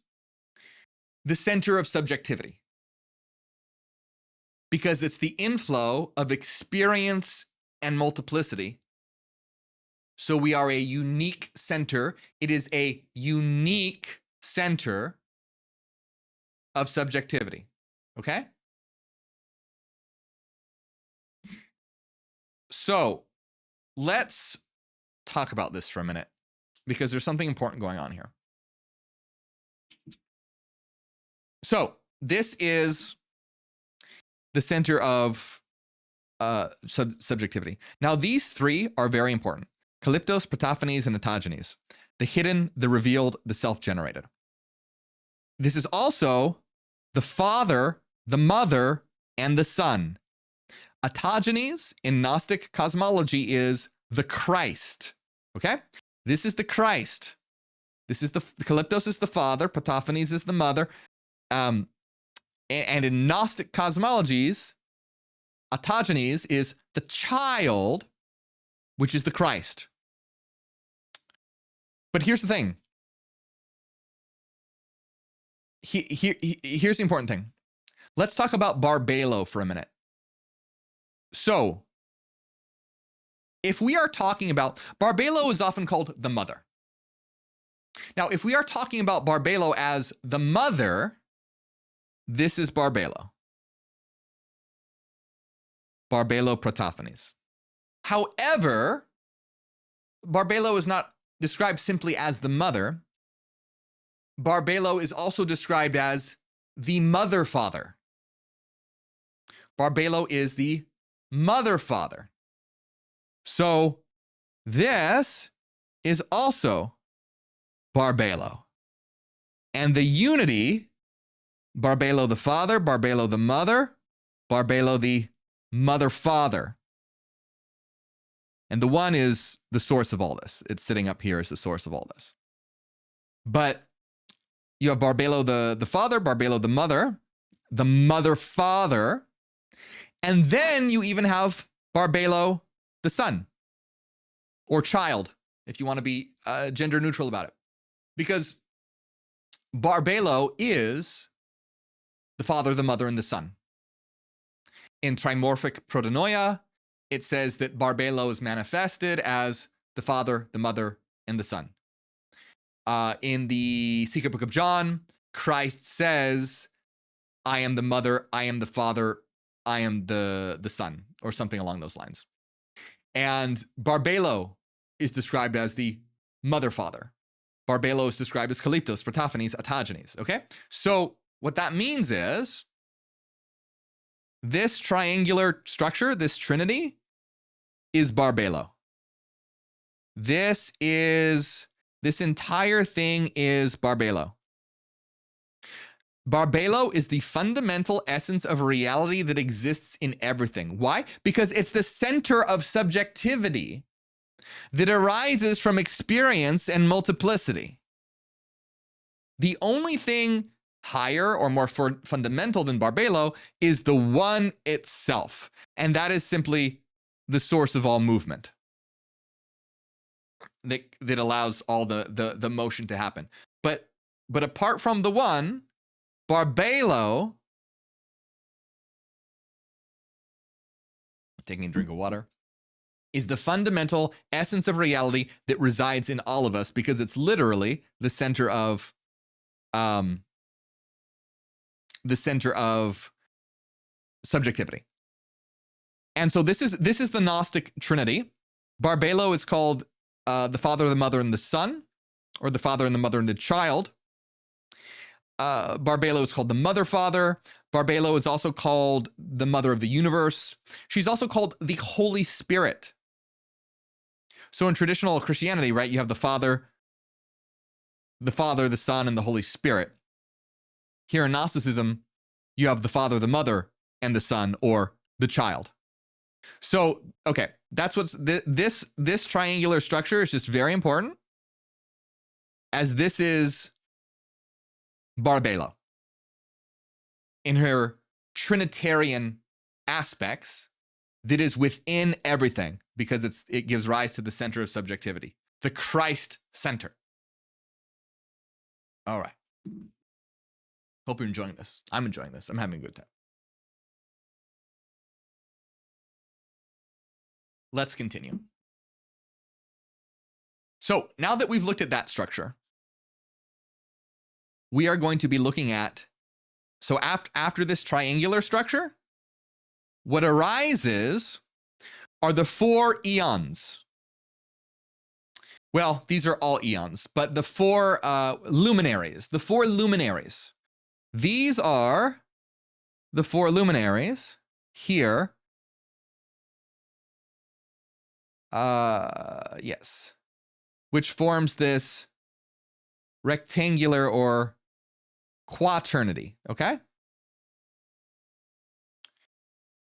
the center of subjectivity because it's the inflow of experience and multiplicity So we are a unique center. It is a unique center of subjectivity. Okay? So let's talk about this for a minute, because there's something important going on here. So this is the center of subjectivity. Now, these three are very important: Calyptos, Protophanes, and Autogenes. The hidden, the revealed, the self-generated. This is also the Father, the Mother, and the Son. Autogenes in Gnostic cosmology is the Christ. Okay? This is the Christ. This is the Calyptos is the Father, Protophanes is the Mother. And in Gnostic cosmologies, Autogenes is the child, which is the Christ. But here's the thing. Here's the important thing. Let's talk about Barbelo for a minute. So, if we are talking about, Barbelo is often called the mother. Now, if we are talking about Barbelo as the mother, this is Barbelo. Barbelo Protophanes. However, Barbelo is not described simply as the mother. Barbelo is also described as the mother father. Barbelo is the mother father. So this is also Barbelo. And the unity, Barbelo the father, Barbelo the mother, Barbelo the mother father. And the one is the source of all this. It's sitting up here as the source of all this. But you have Barbelo the father, Barbelo the mother father, and then you even have Barbelo the son, or child, if you want to be gender neutral about it. Because Barbelo is the father, the mother, and the son. In trimorphic protonoia, it says that Barbelo is manifested as the father, the mother, and the son. In the Secret Book of John, Christ says, I am the mother, I am the father, I am the son, or something along those lines. And Barbelo is described as the mother father. Barbelo is described as Calyptos, Protophanes, Autogenes. Okay? So what that means is this triangular structure, this trinity, is Barbelo. This entire thing is Barbelo. Barbelo is the fundamental essence of reality that exists in everything. Why? Because it's the center of subjectivity that arises from experience and multiplicity. The only thing higher or more fundamental than Barbelo is the one itself, and that is simply the source of all movement that allows all the motion to happen. But apart from the one, Barbelo, taking a drink of water, is the fundamental essence of reality that resides in all of us, because it's literally the center of subjectivity. And so this is the Gnostic Trinity. Barbelo is called the Father, the Mother, and the Son, or the Father and the Mother and the Child. Barbelo is called the Mother Father. Barbelo is also called the Mother of the Universe. She's also called the Holy Spirit. So in traditional Christianity, right, you have the Father, the Son, and the Holy Spirit. Here in Gnosticism, you have the Father, the Mother, and the Son, or the Child. So, okay, that's what's this triangular structure is just very important, as this is Barbelo in her Trinitarian aspects that is within everything, because it gives rise to the center of subjectivity, the Christ center. All right. Hope you're enjoying this. I'm enjoying this. I'm having a good time. Let's continue. So now that we've looked at that structure, we are going to be looking at, so after this triangular structure, what arises are the 4 eons. Well, these are all eons, but the 4 luminaries, These are the 4 luminaries here. Yes. Which forms this rectangular or quaternity, okay?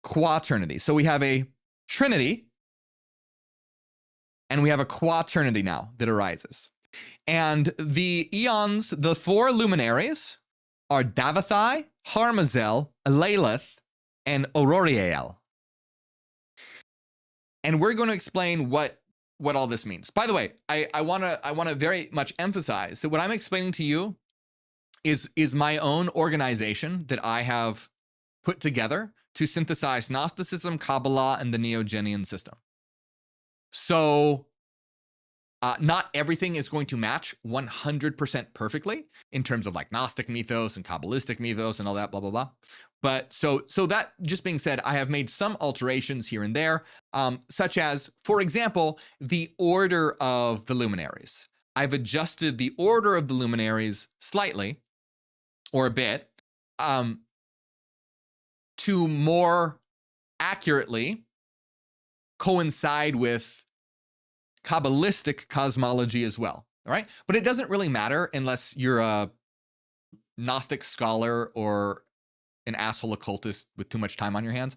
Quaternity. So we have a trinity and we have a quaternity now that arises. And the eons, the 4 luminaries are Davathai, Harmazel, Alalith, and Auroriel. And we're going to explain what all this means. By the way, I want to very much emphasize that what I'm explaining to you is my own organization that I have put together to synthesize Gnosticism, Kabbalah, and the Neogenian system. So not everything is going to match 100% perfectly in terms of like Gnostic mythos and Kabbalistic mythos and all that, blah, blah, blah. But so that just being said, I have made some alterations here and there, such as, for example, the order of the luminaries. I've adjusted the order of the luminaries slightly, or a bit, to more accurately coincide with Kabbalistic cosmology as well, all right? But it doesn't really matter unless you're a Gnostic scholar or an asshole occultist with too much time on your hands.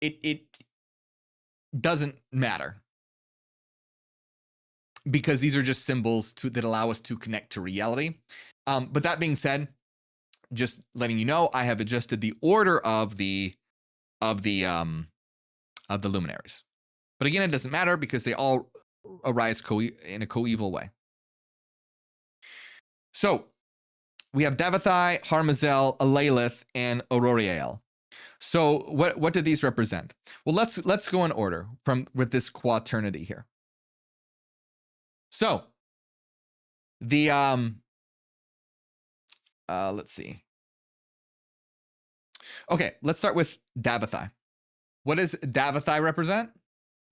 It doesn't matter, because these are just symbols that allow us to connect to reality. But that being said, just letting you know, I have adjusted the order of the luminaries. But again, it doesn't matter because they all arise in a coeval way. So we have Davathai, Harmazel, Alalith, and Auroriel. So what do these represent? Well, let's go in order with this quaternity here. So the let's see. Okay, let's start with Davathai. What does Davathai represent?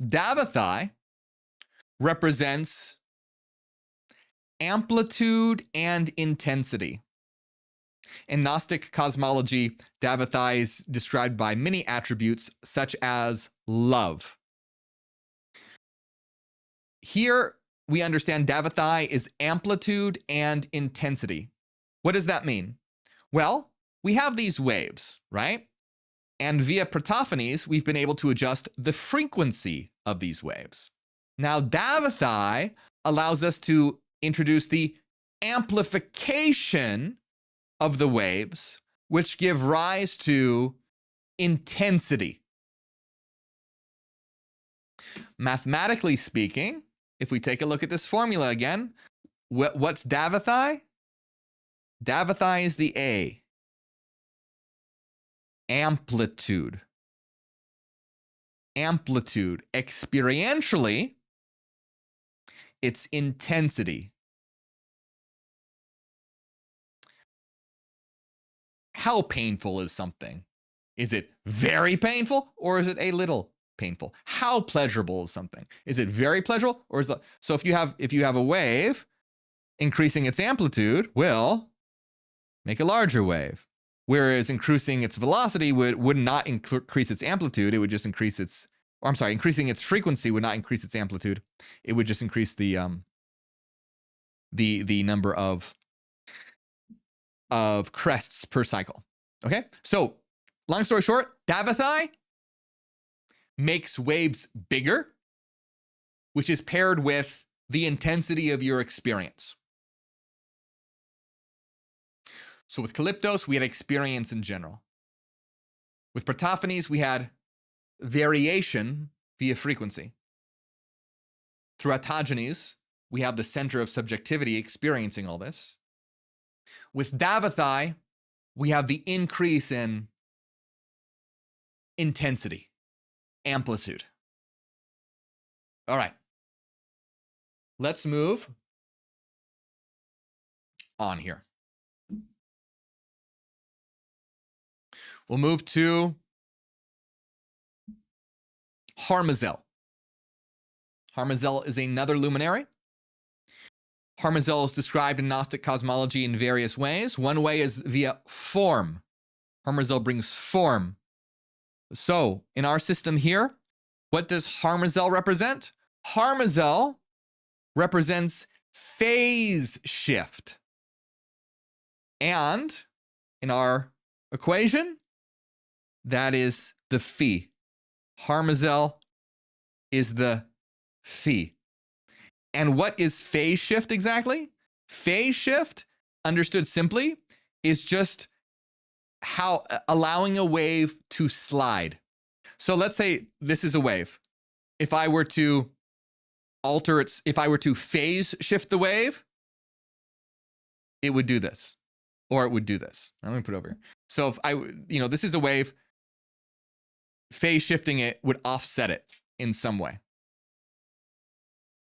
Davathai represents amplitude and intensity. In Gnostic cosmology, Davathai is described by many attributes, such as love. Here, we understand Davathai is amplitude and intensity. What does that mean? Well, we have these waves, right? And via Protophanies, we've been able to adjust the frequency of these waves. Now, Davathai allows us to introduce the amplification of the waves, which give rise to intensity. Mathematically speaking, if we take a look at this formula again, what's Davathai? Davathai is the A. Amplitude. Amplitude. Experientially, it's intensity. How painful is something? Is it very painful, or is it a little painful? How pleasurable is something? Is it very pleasurable, or is it? So if you have a wave, increasing its amplitude will make a larger wave. Whereas increasing its velocity would not increase its amplitude. It would just increase its, or I'm sorry, increasing its frequency would not increase its amplitude. It would just increase the number of crests per cycle. Okay, so long story short, Davathai makes waves bigger, which is paired with the intensity of your experience. So with Calyptos, we had experience in general. With Protophanies, we had variation via frequency. Through Autogenes, we have the center of subjectivity experiencing all this. With Davathai, we have the increase in intensity, amplitude. All right. let's move on here. We'll move to Harmazel. Harmazel is another luminary. Harmazel is described in Gnostic cosmology in various ways. One way is via form. Harmazel brings form. So, in our system here, what does Harmazel represent? Harmazel represents phase shift. And in our equation, that is the phi. Harmazel is the phi. And what is phase shift exactly? Phase shift, understood simply, is just how allowing a wave to slide. So let's say this is a wave. If I were to if I were to phase shift the wave, it would do this, or it would do this. Let me put it over here. So if this is a wave, phase shifting it would offset it in some way.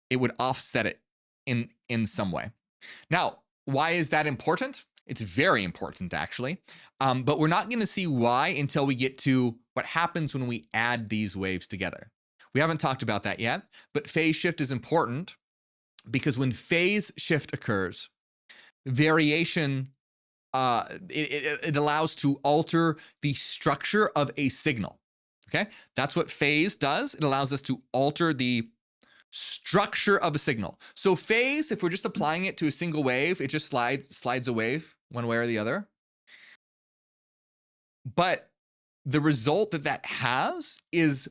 It would offset it in some way. Now, why is that important? It's very important, actually. But we're not going to see why until we get to what happens when we add these waves together. We haven't talked about that yet, but phase shift is important because when phase shift occurs, variation, it allows to alter the structure of a signal. Okay, that's what phase does. It allows us to alter the structure of a signal. So phase, if we're just applying it to a single wave, it just slides a wave one way or the other. But the result that has is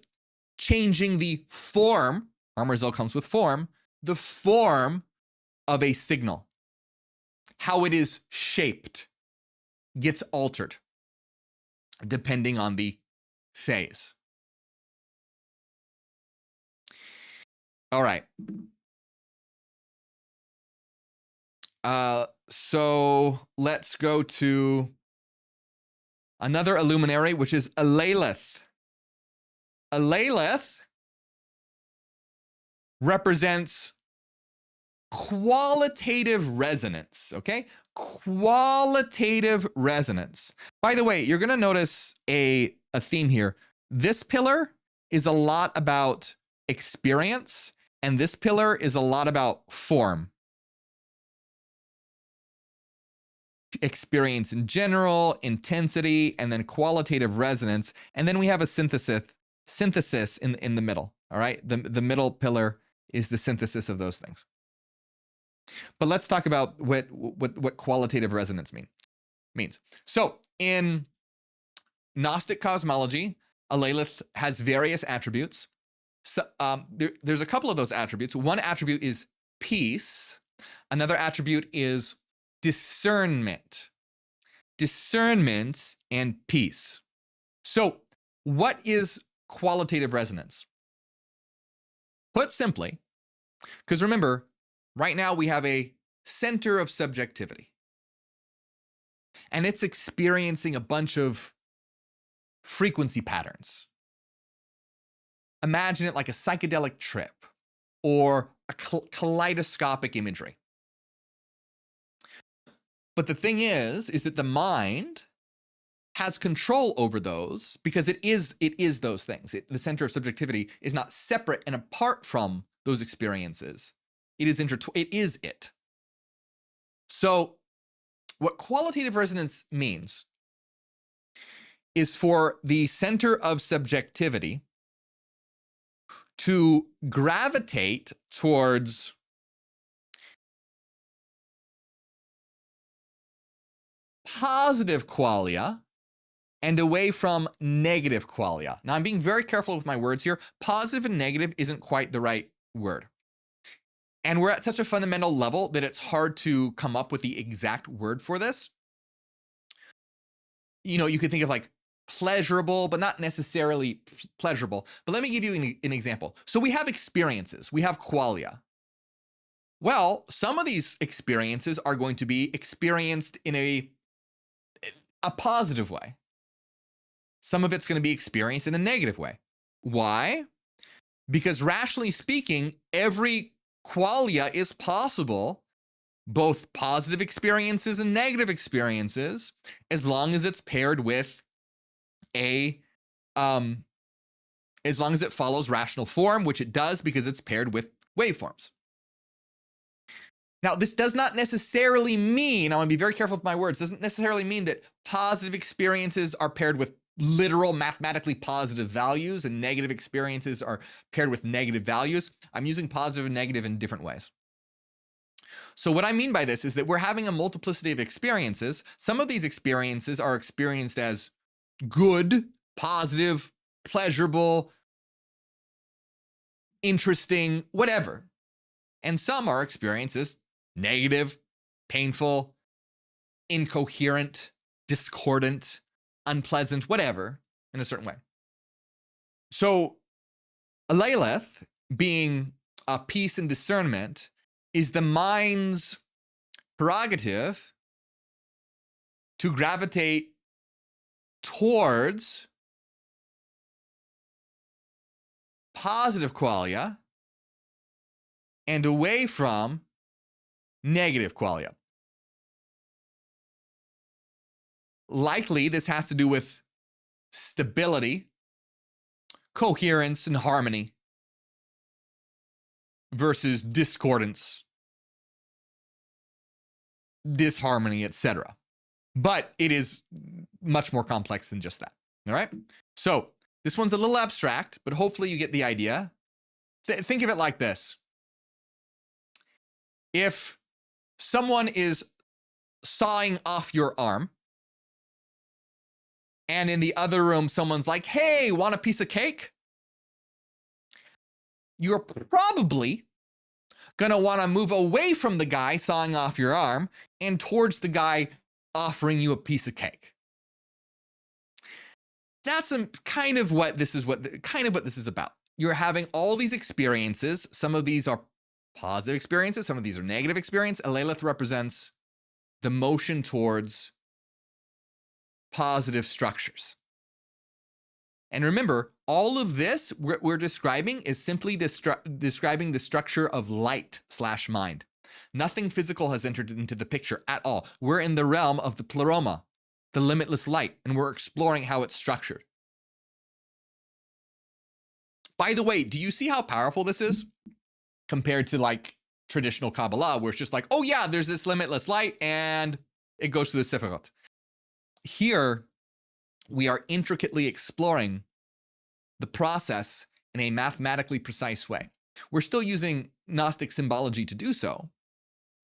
changing the form. Harmazel comes with form, the form of a signal. How it is shaped gets altered depending on the phase. All right. So let's go to another illuminary, which is Alalith. Alalith represents qualitative resonance, okay? Qualitative resonance. By the way, you're going to notice a theme here. This pillar is a lot about experience, and this pillar is a lot about form. Experience in general, intensity, and then qualitative resonance. And then we have a synthesis in the middle, all right? The middle pillar is the synthesis of those things. But let's talk about what qualitative resonance means. So in Gnostic cosmology, Alalith has various attributes. So there's a couple of those attributes. One attribute is peace. Another attribute is discernment. Discernment and peace. So what is qualitative resonance? Put simply, because remember, right now we have a center of subjectivity. And it's experiencing a bunch of frequency patterns. Imagine it like a psychedelic trip or a kaleidoscopic imagery. But the thing is that the mind has control over those because it is those things. The center of subjectivity is not separate and apart from those experiences. It is it. So what qualitative resonance means is for the center of subjectivity to gravitate towards positive qualia and away from negative qualia. Now, I'm being very careful with my words here. Positive and negative isn't quite the right word. And we're at such a fundamental level that it's hard to come up with the exact word for this. You could think of like pleasurable, but not necessarily pleasurable. But let me give you an example. So we have experiences. We have qualia. Well, some of these experiences are going to be experienced in a positive way. Some of it's going to be experienced in a negative way. Why? Because rationally speaking, every qualia is possible, both positive experiences and negative experiences, as long as it's paired with as long as it follows rational form, which it does because it's paired with waveforms. Now, this does not necessarily mean, I want to be very careful with my words, doesn't necessarily mean that positive experiences are paired with literal mathematically positive values and negative experiences are paired with negative values. I'm using positive and negative in different ways. So what I mean by this is that we're having a multiplicity of experiences. Some of these experiences are experienced as good, positive, pleasurable, interesting, whatever. And some are experienced as negative, painful, incoherent, discordant, unpleasant, whatever, in a certain way. So Alaleth, being a peace and discernment, is the mind's prerogative to gravitate towards positive qualia and away from negative qualia. Likely, this has to do with stability, coherence, and harmony versus discordance, disharmony, etc. But it is much more complex than just that. All right? So this one's a little abstract, but hopefully you get the idea. Think of it like this. If someone is sawing off your arm, and in the other room, someone's like, hey, want a piece of cake? You're probably going to want to move away from the guy sawing off your arm and towards the guy offering you a piece of cake. That's kind of what this is about. You're having all these experiences. Some of these are positive experiences. Some of these are negative experiences. Alaleth represents the motion towards positive structures. And remember, all of this we're describing is simply describing the structure of light/mind. Nothing physical has entered into the picture at all. We're in the realm of the pleroma, the limitless light, and we're exploring how it's structured. By the way, do you see how powerful this is compared to like traditional Kabbalah, where it's just like, oh yeah, there's this limitless light and it goes to the Sephirot. Here, we are intricately exploring the process in a mathematically precise way. We're still using Gnostic symbology to do so,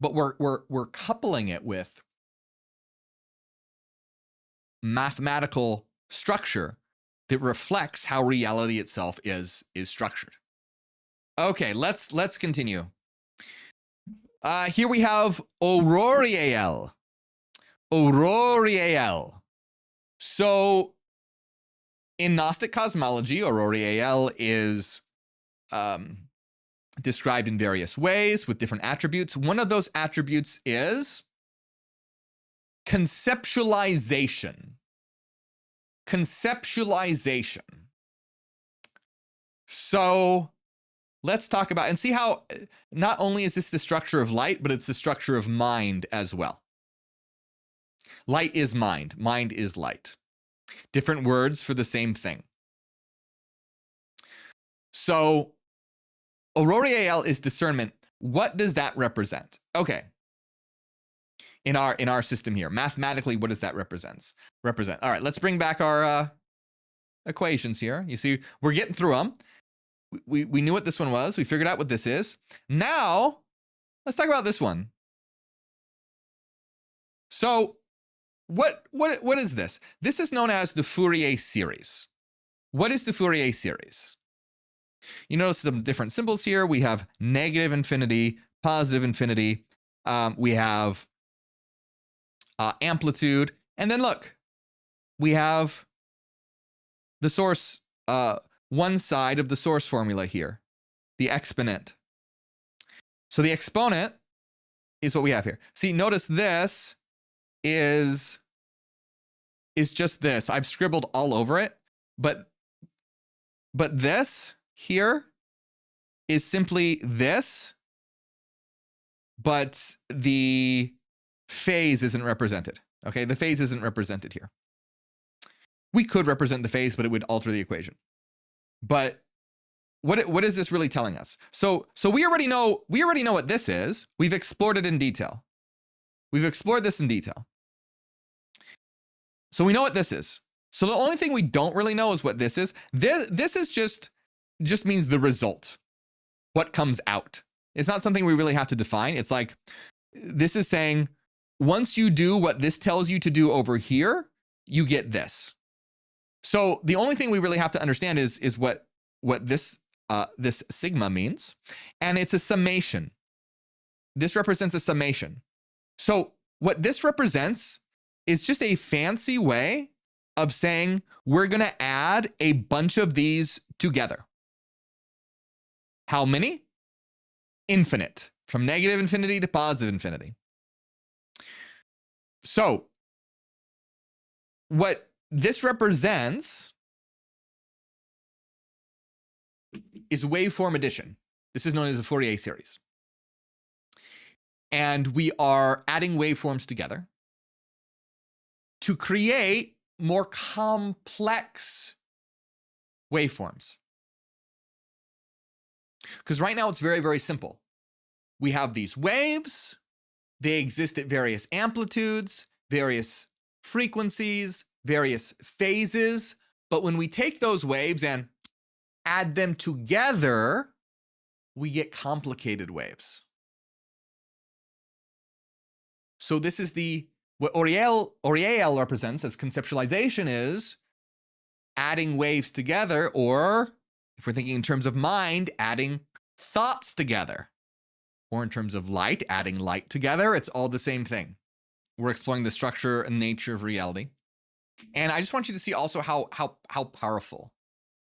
but we're coupling it with mathematical structure that reflects how reality itself is structured. Okay, let's continue. Here we have Auroriel. Auroriel. So in Gnostic cosmology, Auroriel is described in various ways with different attributes. One of those attributes is conceptualization. Conceptualization. So let's talk about and see how not only is this the structure of light, but it's the structure of mind as well. Light is mind. Mind is light. Different words for the same thing. So Auroriel is discernment. What does that represent? Okay. In our system here, mathematically, what does that represent? All right, let's bring back our equations here. You see, we're getting through them. We knew what this one was. We figured out what this is. Now, let's talk about this one. So, what is this? This is known as the Fourier series. What is the Fourier series? You notice some different symbols here. We have negative infinity, positive infinity. We have amplitude. And then look, we have the source, one side of the source formula here, the exponent. So the exponent is what we have here. See, notice this is just this. I've scribbled all over it, but this here is simply this but the phase isn't represented. Okay, the phase isn't represented here. We could represent the phase, but it would alter the equation. But what is this really telling us? So we already know what this is. We've explored it in detail. We've explored this in detail. So we know what this is. So the only thing we don't really know is what this is. This is just means the result, what comes out. It's not something we really have to define. It's like, this is saying, once you do what this tells you to do over here, you get this. So the only thing we really have to understand is what this sigma means, and it's a summation. This represents a summation. So what this represents is just a fancy way of saying we're going to add a bunch of these together. How many? Infinite, from negative infinity to positive infinity. So what this represents is waveform addition. This is known as the Fourier series. And we are adding waveforms together to create more complex waveforms. Because right now it's very, very simple. We have these waves. They exist at various amplitudes, various frequencies, various phases. But when we take those waves and add them together, we get complicated waves. So this is what Auriel represents as conceptualization is adding waves together, or if we're thinking in terms of mind, adding thoughts together, or in terms of light, adding light together. It's all the same thing. We're exploring the structure and nature of reality. And I just want you to see also how powerful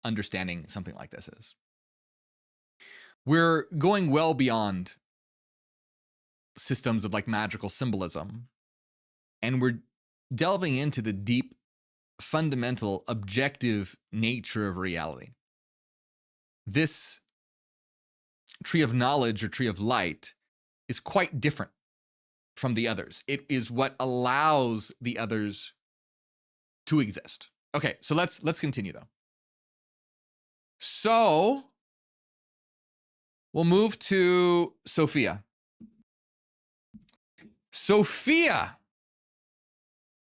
understanding something like this is. We're going well beyond systems of like magical symbolism, and we're delving into the deep, fundamental, objective nature of reality. This tree of knowledge or tree of light is quite different from the others. It is what allows the others to exist. Okay, so let's continue though. So we'll move to Sophia. Sophia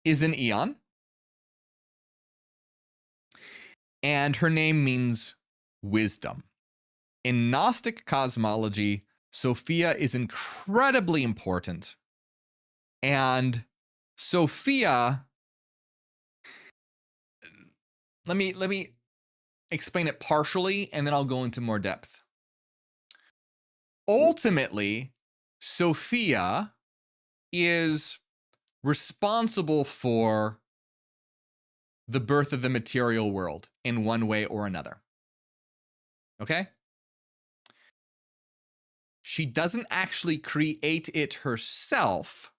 is an Aeon, and her name means wisdom. In Gnostic cosmology, Sophia is incredibly important. And Sophia, let me explain it partially, and then I'll go into more depth. Ultimately, Sophia is responsible for the birth of the material world in one way or another. Okay? She doesn't actually create it herself,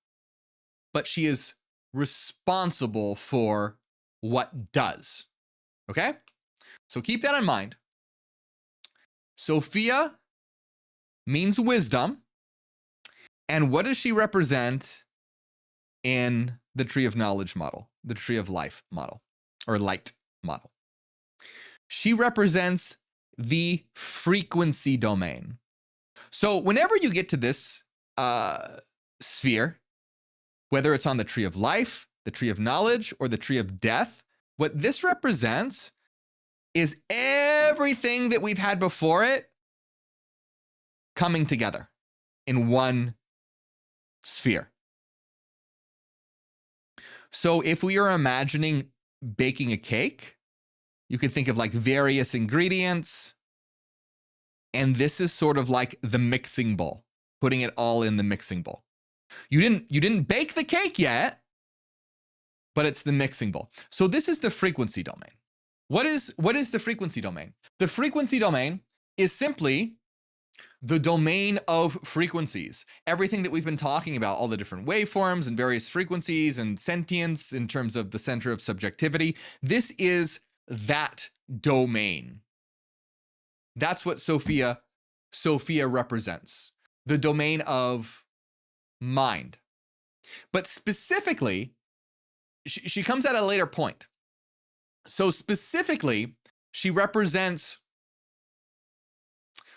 but she is responsible for what does. Okay? So keep that in mind. Sophia means wisdom. And what does she represent in the tree of knowledge model, the tree of life model, or light model? She represents the frequency domain. So whenever you get to this sphere, whether it's on the tree of life, the tree of knowledge, or the tree of death, what this represents is everything that we've had before it coming together in one sphere. So if we are imagining baking a cake, you can think of like various ingredients, and this is sort of like the mixing bowl, putting it all in the mixing bowl. You didn't bake the cake yet, but it's the mixing bowl. So this is the frequency domain. What is the frequency domain? The frequency domain is simply the domain of frequencies. Everything that we've been talking about, all the different waveforms and various frequencies and sentience in terms of the center of subjectivity, this is that domain. That's what Sophia represents. The domain of mind. But specifically, she comes at a later point. So specifically, she represents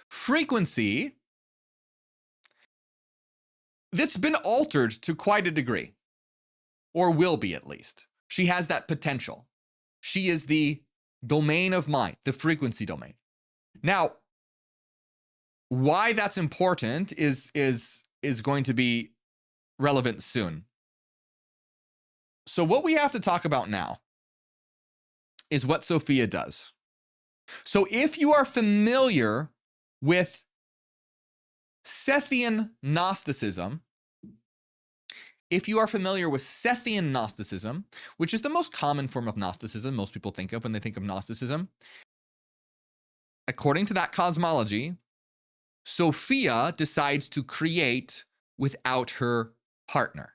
frequency that's been altered to quite a degree, or will be at least. She has that potential. She is the domain of mind, the frequency domain. Now, why that's important is going to be relevant soon. So what we have to talk about now is what Sophia does. So if you are familiar with Sethian Gnosticism, which is the most common form of Gnosticism most people think of when they think of Gnosticism, according to that cosmology, Sophia decides to create without her partner.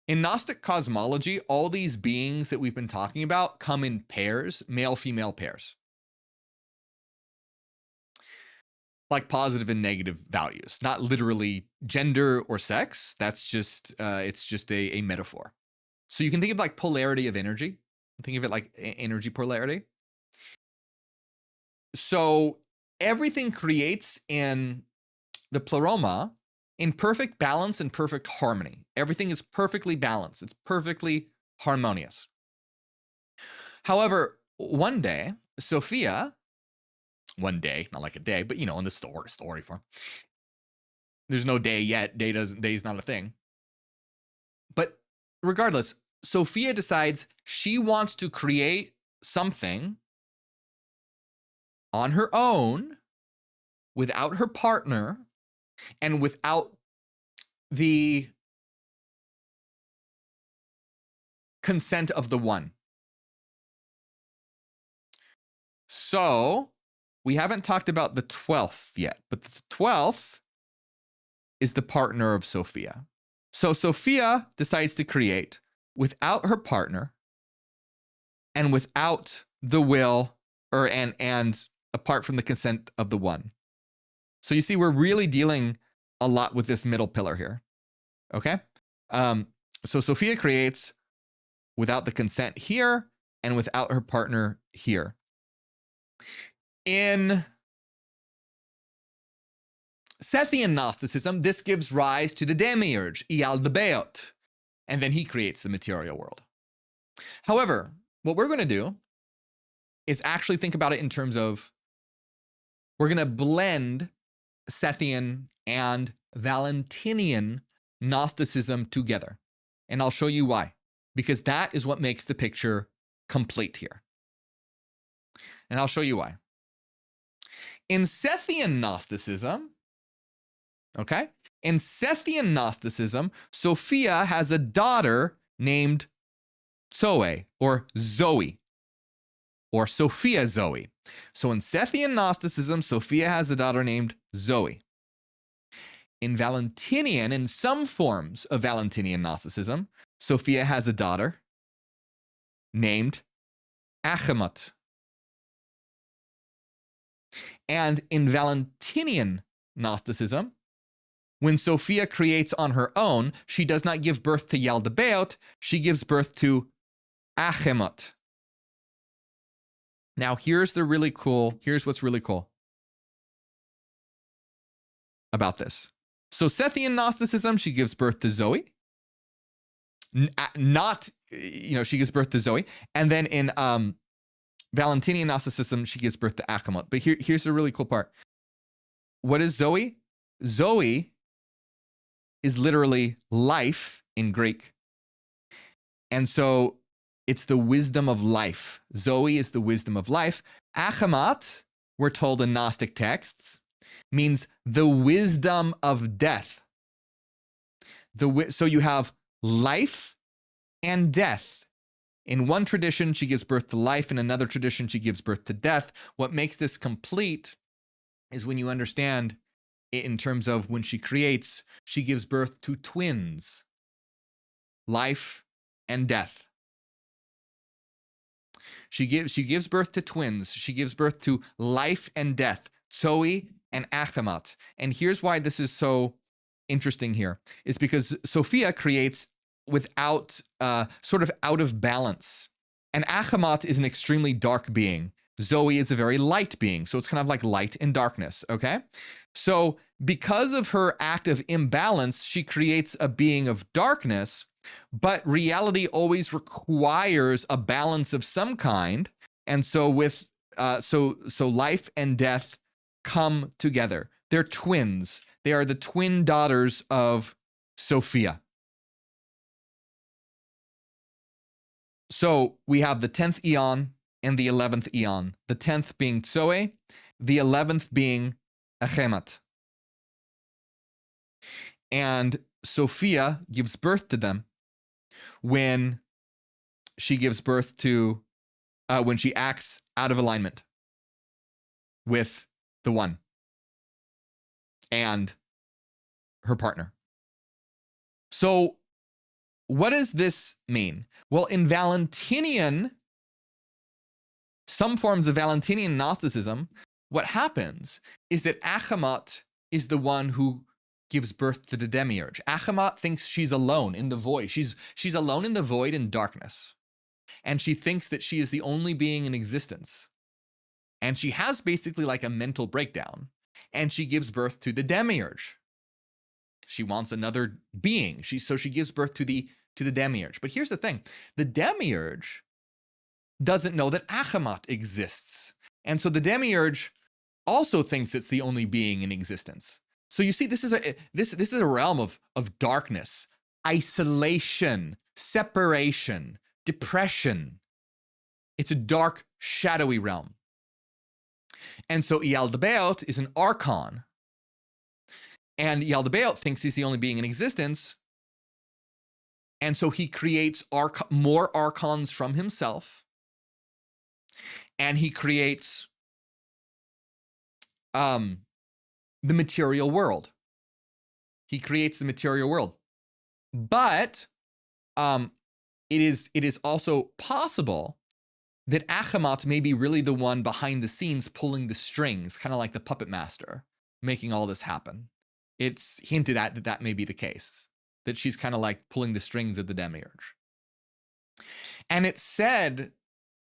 In Gnostic cosmology, all these beings that we've been talking about come in pairs, male-female pairs. Like positive and negative values, not literally gender or sex. That's just, it's just a metaphor. So you can think of like polarity of energy. Think of it like energy polarity. So everything creates in the pleroma in perfect balance and perfect harmony. Everything is perfectly balanced. It's perfectly harmonious. However, one day, Sophia, one day, not like a day, but in the story form. There's no day yet. Day's not a thing. But regardless, Sophia decides she wants to create something on her own, without her partner, and without the consent of the one. So we haven't talked about the 12th yet, but the 12th is the partner of Sophia. So Sophia decides to create without her partner and without the will and apart from the consent of the one. So you see, we're really dealing a lot with this middle pillar here. Okay? So Sophia creates without the consent here and without her partner here. In Sethian Gnosticism, this gives rise to the demiurge, Ialdabaoth, and then he creates the material world. However, what we're going to do is actually think about it in terms of we're going to blend Sethian and Valentinian Gnosticism together. And I'll show you why. Because that is what makes the picture complete here. And I'll show you why. In Sethian Gnosticism, Sophia has a daughter named Zoe, or Zoe, or Sophia Zoe. So in Sethian Gnosticism, Sophia has a daughter named Zoe. In Valentinian, in some forms of Valentinian Gnosticism, Sophia has a daughter named Achamat. And in Valentinian Gnosticism, when Sophia creates on her own, she does not give birth to Ialdabaoth, she gives birth to Achamat. Now, here's what's really cool about this. So Sethian Gnosticism, she gives birth to Zoe. She gives birth to Zoe. And then in Valentinian Gnosticism, she gives birth to Achamat. But here's the really cool part. What is Zoe? Zoe is literally life in Greek. And so it's the wisdom of life. Zoe is the wisdom of life. Achamat, we're told in Gnostic texts, means the wisdom of death. So you have life and death. In one tradition, she gives birth to life. In another tradition, she gives birth to death. What makes this complete is when you understand it in terms of when she creates, she gives birth to twins, life and death. She gives birth to twins. She gives birth to life and death, Zoe and Achamat. And here's why this is so interesting here is because Sophia creates without sort of out of balance. And Achamat is an extremely dark being. Zoe is a very light being. So it's kind of like light and darkness, okay? So because of her act of imbalance, she creates a being of darkness, but reality always requires a balance of some kind. And so with so life and death come together. They're twins. They are the twin daughters of Sophia. So we have the 10th Aeon and the 11th Aeon. The 10th being Zoe, the 11th being Achemat. And Sophia gives birth to them when she gives birth to, when she acts out of alignment with the one and her partner. So what does this mean? Well, in Valentinian, some forms of Valentinian Gnosticism, what happens is that Achamat is the one who gives birth to the demiurge. Achamat thinks she's alone in the void. She's alone in the void and darkness. And she thinks that she is the only being in existence. And she has basically like a mental breakdown. And she gives birth to the demiurge. She wants another being. So she gives birth to the demiurge. But here's the thing. The demiurge doesn't know that Achamat exists. And so the demiurge also thinks it's the only being in existence. So you see, this is a realm of darkness, isolation, separation, depression. It's a dark, shadowy realm. And so Yaldabaoth is an archon. And Yaldabaoth thinks he's the only being in existence. And so he creates more archons from himself. And he creates the material world. He creates the material world. But it is also possible that Achamat may be really the one behind the scenes pulling the strings, kind of like the puppet master, making all this happen. It's hinted at that may be the case, that she's kind of like pulling the strings of the demiurge. And it's said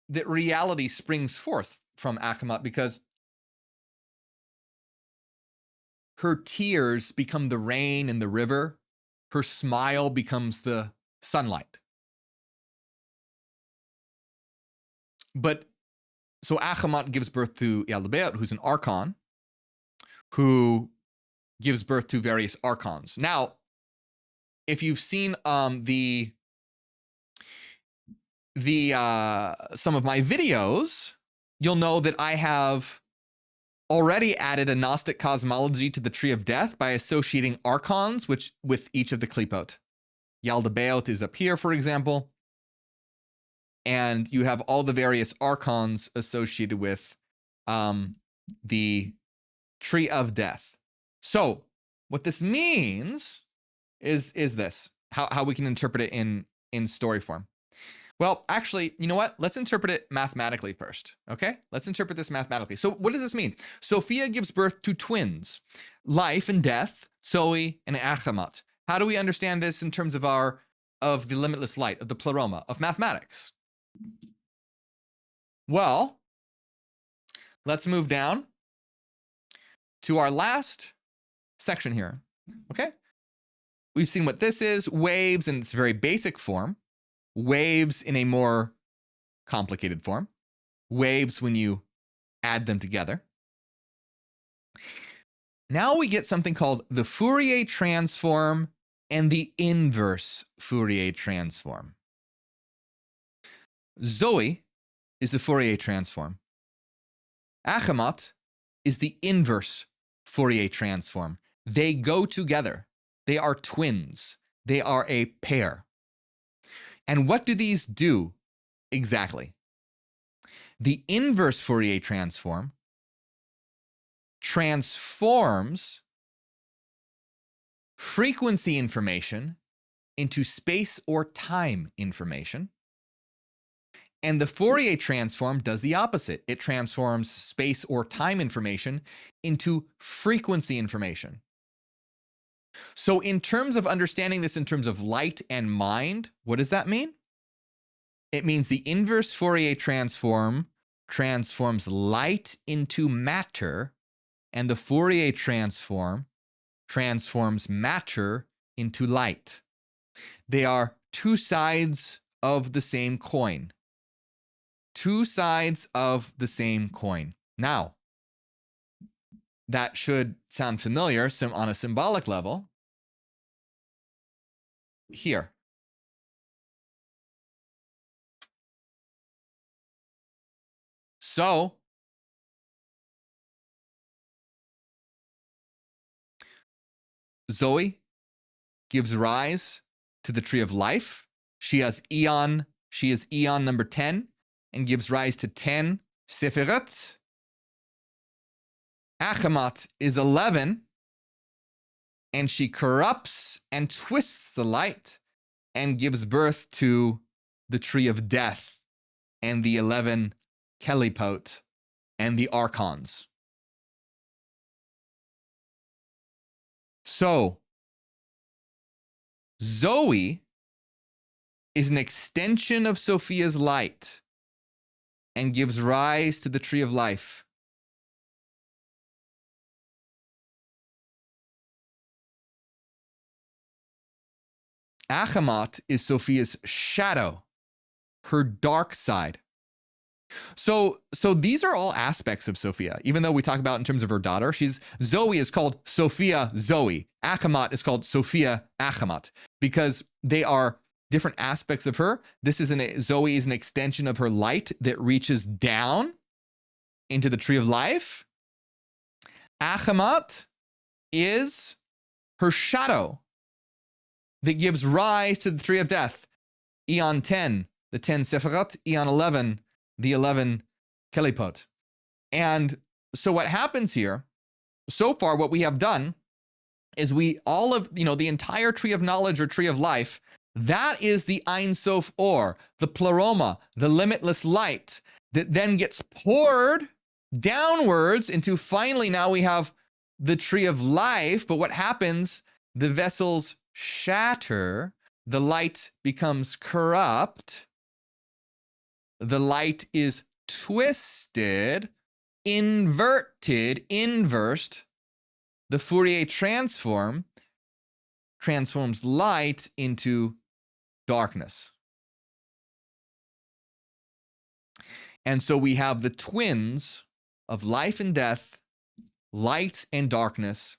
that reality springs forth from Achamat because her tears become the rain in the river. Her smile becomes the sunlight. But so Achamat gives birth to Yaldabaoth, who's an archon, who gives birth to various archons. Now, if you've seen some of my videos, you'll know that I have already added a Gnostic cosmology to the Tree of Death by associating archons with each of the Klipot. Yaldabaoth is up here, for example. And you have all the various archons associated with the Tree of Death. So what this means is this, how we can interpret it in story form. Well, actually, you know what? Let's interpret it mathematically first, okay? Let's interpret this mathematically. So what does this mean? Sophia gives birth to twins, life and death, Zoe and Achamat. How do we understand this in terms of the limitless light, of the pleroma, of mathematics? Well, let's move down to our last section here, okay? We've seen what this is, waves in its very basic form, waves in a more complicated form, waves when you add them together. Now we get something called the Fourier transform and the inverse Fourier transform. Zoe is the Fourier transform. Achamat is the inverse Fourier transform. They go together. They are twins. They are a pair. And what do these do exactly? The inverse Fourier transform transforms frequency information into space or time information. And the Fourier transform does the opposite. It transforms space or time information into frequency information. So in terms of understanding this in terms of light and mind, what does that mean? It means the inverse Fourier transform transforms light into matter, and the Fourier transform transforms matter into light. They are two sides of the same coin. Two sides of the same coin. Now, that should sound familiar on a symbolic level. Here. So, Zoe gives rise to the tree of life. She is eon number 10 and gives rise to 10 Sephirot. Achamat is 11, and she corrupts and twists the light and gives birth to the tree of death and the 11 Kelipot and the archons. So, Zoe is an extension of Sophia's light and gives rise to the tree of life. Achamat is Sophia's shadow, her dark side. So these are all aspects of Sophia, even though we talk about in terms of her daughter. Zoe is called Sophia Zoe. Achamat is called Sophia Achamat because they are different aspects of her. Zoe is an extension of her light that reaches down into the tree of life. Achamat is her shadow that gives rise to the tree of death. Eon 10, the 10 Sephirot. Eon 11, the 11 Kelipot. And so what happens here, so far what we have done is the entire tree of knowledge or tree of life, that is the Ein Sof Or, the pleroma, the limitless light that then gets poured downwards into finally now we have the tree of life. But what happens? The vessels shatter, the light becomes corrupt, the light is twisted, inversed. The Fourier transforms light into darkness. And so we have the twins of life and death, light and darkness,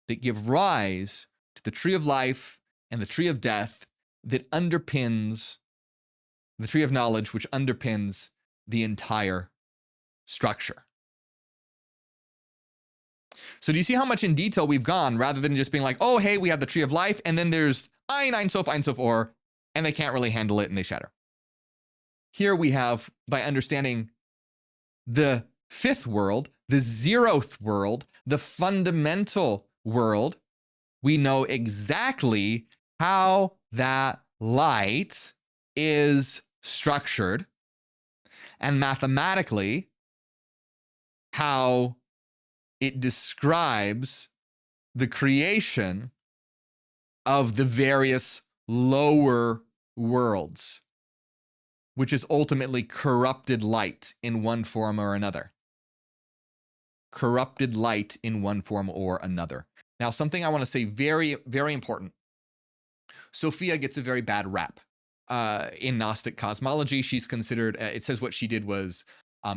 that give rise to the tree of life and the tree of death that underpins the tree of knowledge, which underpins the entire structure. So do you see how much in detail we've gone rather than just being like, oh, hey, we have the tree of life, and then there's Ein Sof Or, and they can't really handle it and they shatter. Here we have, by understanding the fifth world, the zeroth world, the fundamental world, we know exactly how that light is structured, and mathematically how it describes the creation of the various lower worlds, which is ultimately corrupted light in one form or another. Corrupted light in one form or another. Now, something I want to say very, very important. Sophia gets a very bad rap. In Gnostic cosmology, she's considered, it says what she did was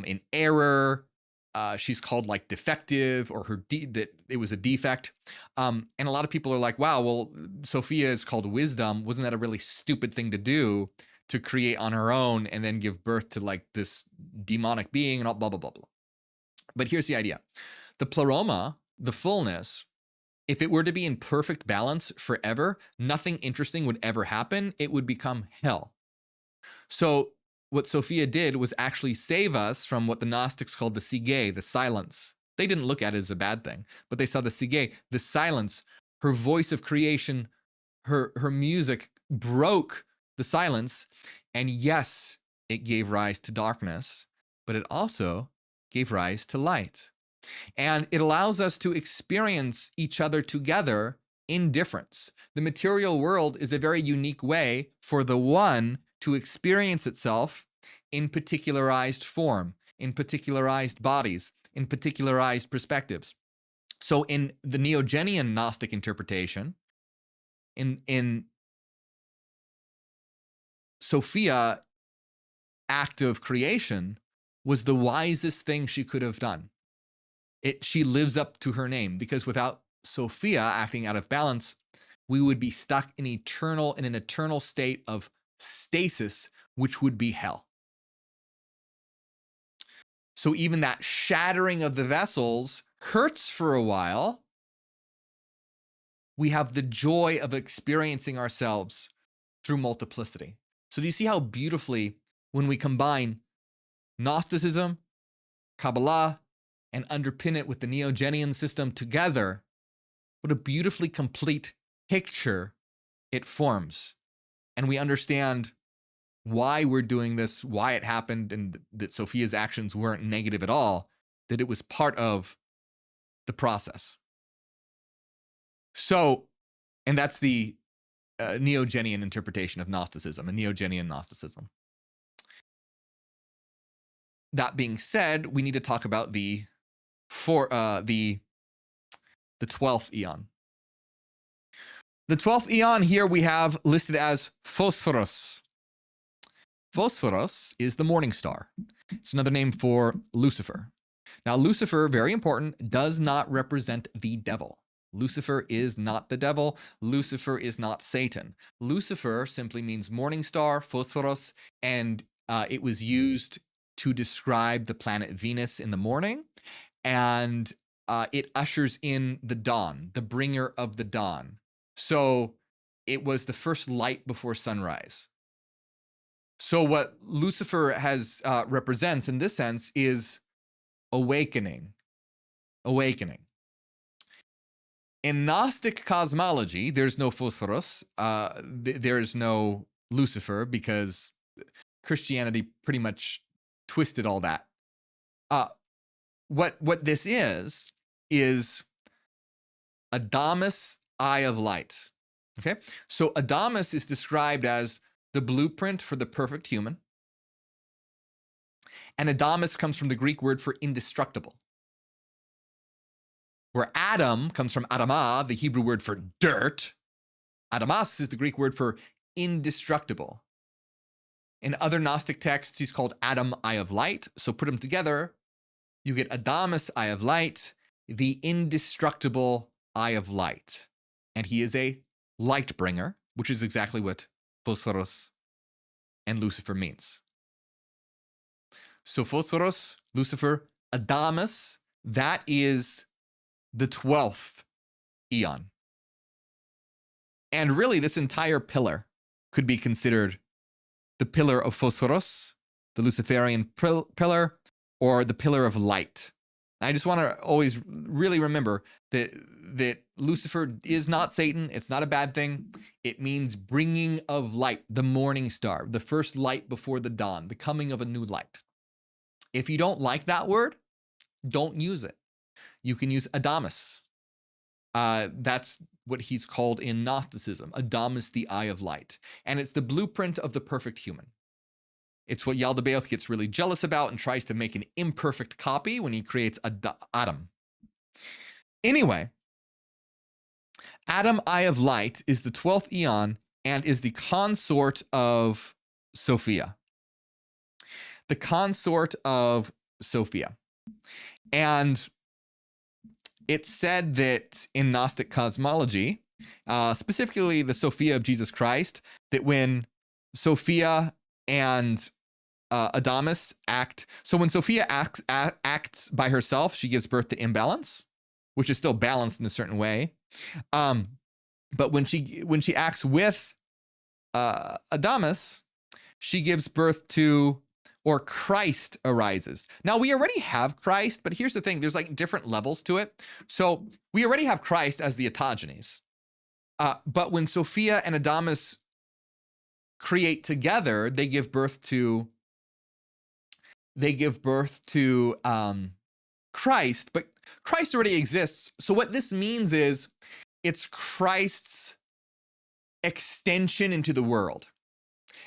in error. She's called like defective, or that it was a defect. And a lot of people are like, wow, well, Sophia is called wisdom. Wasn't that a really stupid thing to do, to create on her own and then give birth to like this demonic being and all blah, blah, blah, blah. But here's the idea. The pleroma, the fullness, if it were to be in perfect balance forever, nothing interesting would ever happen. It would become hell. So what Sophia did was actually save us from what the Gnostics called the sige, the silence. They didn't look at it as a bad thing, but they saw the sige, the silence. Her voice of creation, her music broke the silence. And yes, it gave rise to darkness, but it also gave rise to light. And it allows us to experience each other together indifference. The material world is a very unique way for the one to experience itself in particularized form, in particularized bodies, in particularized perspectives. So in the Neogenian Gnostic interpretation, in Sophia, act of creation was the wisest thing she could have done. She lives up to her name, because without Sophia acting out of balance, we would be stuck in an eternal state of stasis, which would be hell. So even that shattering of the vessels hurts for a while. We have the joy of experiencing ourselves through multiplicity. So do you see how beautifully, when we combine Gnosticism, Kabbalah, and underpin it with the Neogenian system together, what a beautifully complete picture it forms. And we understand why we're doing this, why it happened, and that Sophia's actions weren't negative at all, that it was part of the process. So, and that's the Neogenian interpretation of Gnosticism, a Neogenian Gnosticism. That being said, we need to talk about the 12th eon. The 12th eon here we have listed as Phosphoros. Phosphoros is the morning star. It's another name for Lucifer. Now, Lucifer, very important, does not represent the devil. Lucifer is not the devil. Lucifer is not Satan. Lucifer simply means morning star, Phosphoros, and it was used to describe the planet Venus in the morning. And it ushers in the dawn, the bringer of the dawn. So it was the first light before sunrise. So what Lucifer represents in this sense is awakening. In Gnostic cosmology, there's no Phosphoros, there's no Lucifer, because Christianity pretty much twisted all that. What this is Adamus, eye of light. Okay, so Adamus is described as the blueprint for the perfect human. And Adamus comes from the Greek word for indestructible, where Adam comes from Adamah, the Hebrew word for dirt. Adamas is the Greek word for indestructible. In other Gnostic texts, he's called Adam, eye of light. So put them together, you get Adamus, eye of light, the indestructible eye of light. And he is a light bringer, which is exactly what Phosphoros and Lucifer means. So Phosphoros, Lucifer, Adamus, that is the 12th eon. And really, this entire pillar could be considered the pillar of Phosphoros, the Luciferian pillar, or the pillar of light. I just want to always really remember that Lucifer is not Satan. It's not a bad thing. It means bringing of light, the morning star, the first light before the dawn, the coming of a new light. If you don't like that word, don't use it. You can use Adamus. That's what he's called in Gnosticism, Adamus, the eye of light. And it's the blueprint of the perfect human. It's what Yaldabaoth gets really jealous about and tries to make an imperfect copy when he creates Adam. Anyway, Adam, eye of light, is the 12th eon and is the consort of Sophia. The consort of Sophia. And it's said that in Gnostic cosmology, specifically the Sophia of Jesus Christ, that when Sophia and Adamus act, so when Sophia acts by herself, she gives birth to imbalance, which is still balanced in a certain way. But when she acts with Adamus, she gives birth to, or Christ arises. Now, we already have Christ, but here's the thing. There's like different levels to it. So we already have Christ as the autogenes. But when Sophia and Adamus create together, they give birth to Christ, but Christ already exists. So what this means is It's Christ's extension into the world.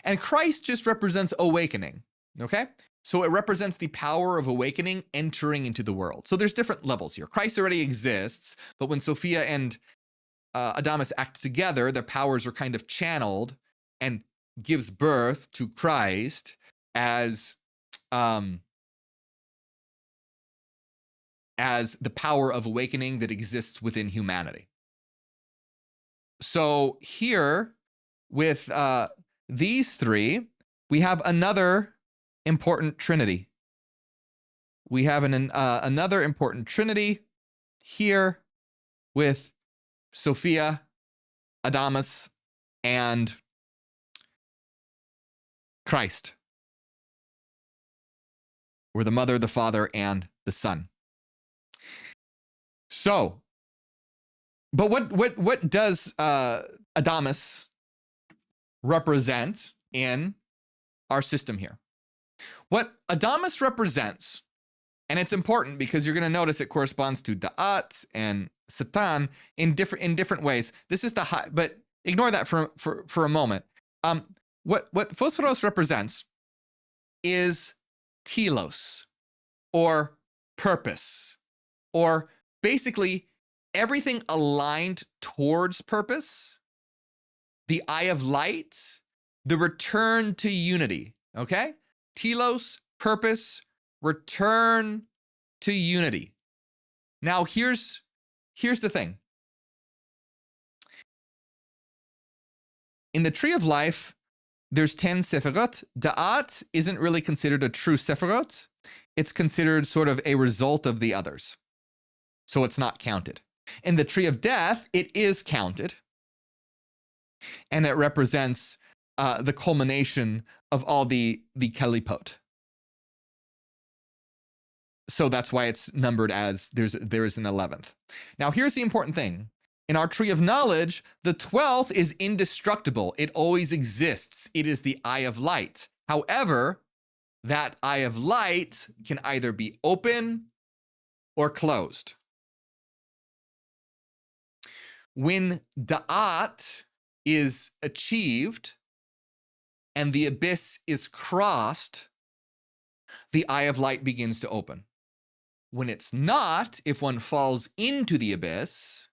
And Christ just represents awakening, okay? So it represents the power of awakening entering into the world. So there's different levels here. Christ already exists, but when Sophia and Adamus act together, their powers are kind of channeled and gives birth to Christ as the power of awakening that exists within humanity. So here, with these three, we have another important trinity. We have another important trinity here with Sophia, Adamus, and Christ, or the Mother, the Father, and the Son. So, but what does Adamus represent in our system here? What Adamus represents, and it's important because you're going to notice it corresponds to Da'at and Satan in different ways. This is the high, but ignore that for a moment. What Phosphoros represents is telos, or purpose, or basically everything aligned towards purpose, the eye of light, the return to unity, okay? Telos, purpose, return to unity. Now, here's the thing. In the tree of life, there's 10 Sephirot. Da'at isn't really considered a true Sephirot. It's considered sort of a result of the others. So it's not counted. In the tree of death, it is counted. And it represents the culmination of all the kalipot. So that's why it's numbered as there is an 11th. Now, here's the important thing. In our tree of knowledge, the 12th is indestructible. It always exists. It is the eye of light. However, that eye of light can either be open or closed. When Da'at is achieved and the abyss is crossed, the eye of light begins to open. When it's not, if one falls into the abyss,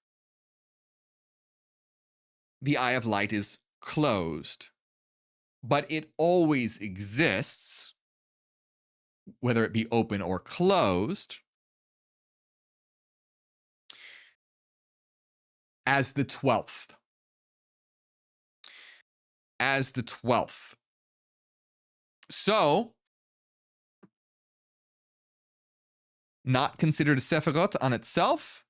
the eye of light is closed. But it always exists, whether it be open or closed, as the 12th. As the 12th. So, not considered a Sephirot on itself,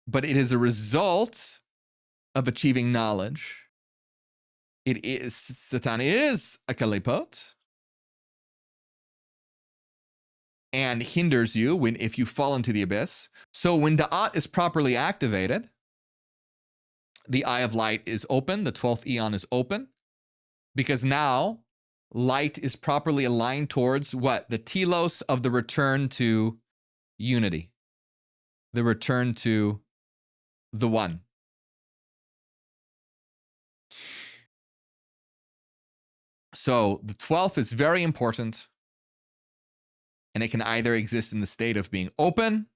but it is a result of achieving knowledge. Satan is a kalipot and hinders you if you fall into the abyss. So when Da'at is properly activated, the eye of light is open, the 12th eon is open, because now light is properly aligned towards what? The telos of the return to unity, the return to the one. So the 12th is very important, and it can either exist in the state of being open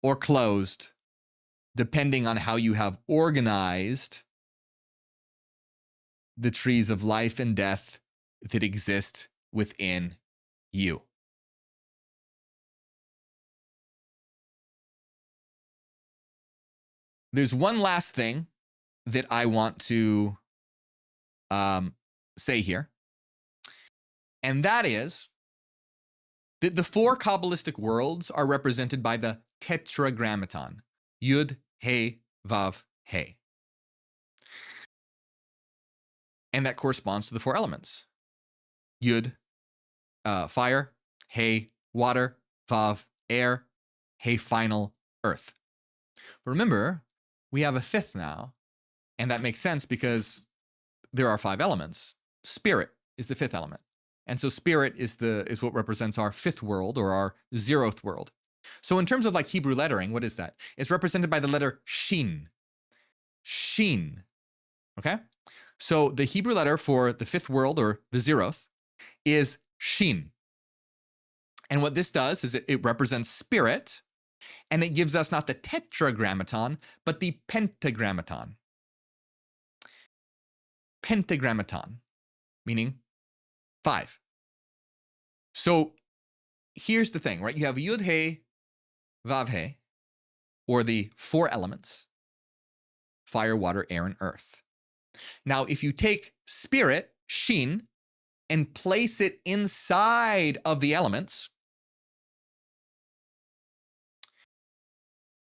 or closed, depending on how you have organized the trees of life and death that exist within you. There's one last thing that I want to say here, and that is that the four Kabbalistic worlds are represented by the tetragrammaton, Yud, He, Vav, He. And that corresponds to the four elements. Yud, fire, He, water, Vav, air, He, final, earth. Remember, we have a fifth now, and that makes sense because there are 5 elements. Spirit is the 5th element. And so spirit is what represents our 5th world, or our 0th world. So in terms of like Hebrew lettering, what is that? It's represented by the letter shin. Shin. Okay? So the Hebrew letter for the fifth world, or the zeroth, is shin. And what this does is it represents spirit, and it gives us not the tetragrammaton, but the pentagrammaton. Pentagrammaton, meaning 5. So here's the thing, right? You have Yud He Vav He, or the 4 elements: fire, water, air, and earth. Now, if you take spirit, shin, and place it inside of the elements,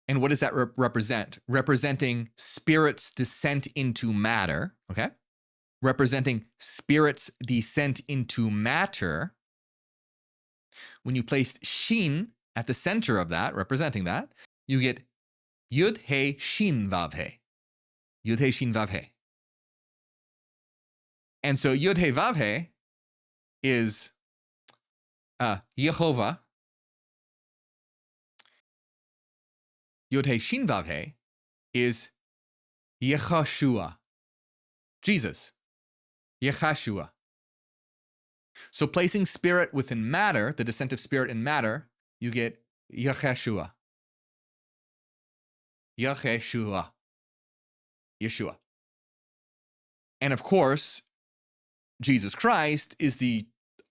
and what does that represent? Representing spirit's descent into matter, okay? Representing spirit's descent into matter. When you place shin at the center of that, representing that, you get Yud He Shin Vav He. Yud He Shin Vav He. And so Yud He Vav He is Yehovah. Yud He Shin Vav He is Yehoshua, Jesus, Yeshua. So placing spirit within matter, the descent of spirit in matter, you get Yeshua. Yeshua. Yeshua. And of course, Jesus Christ is the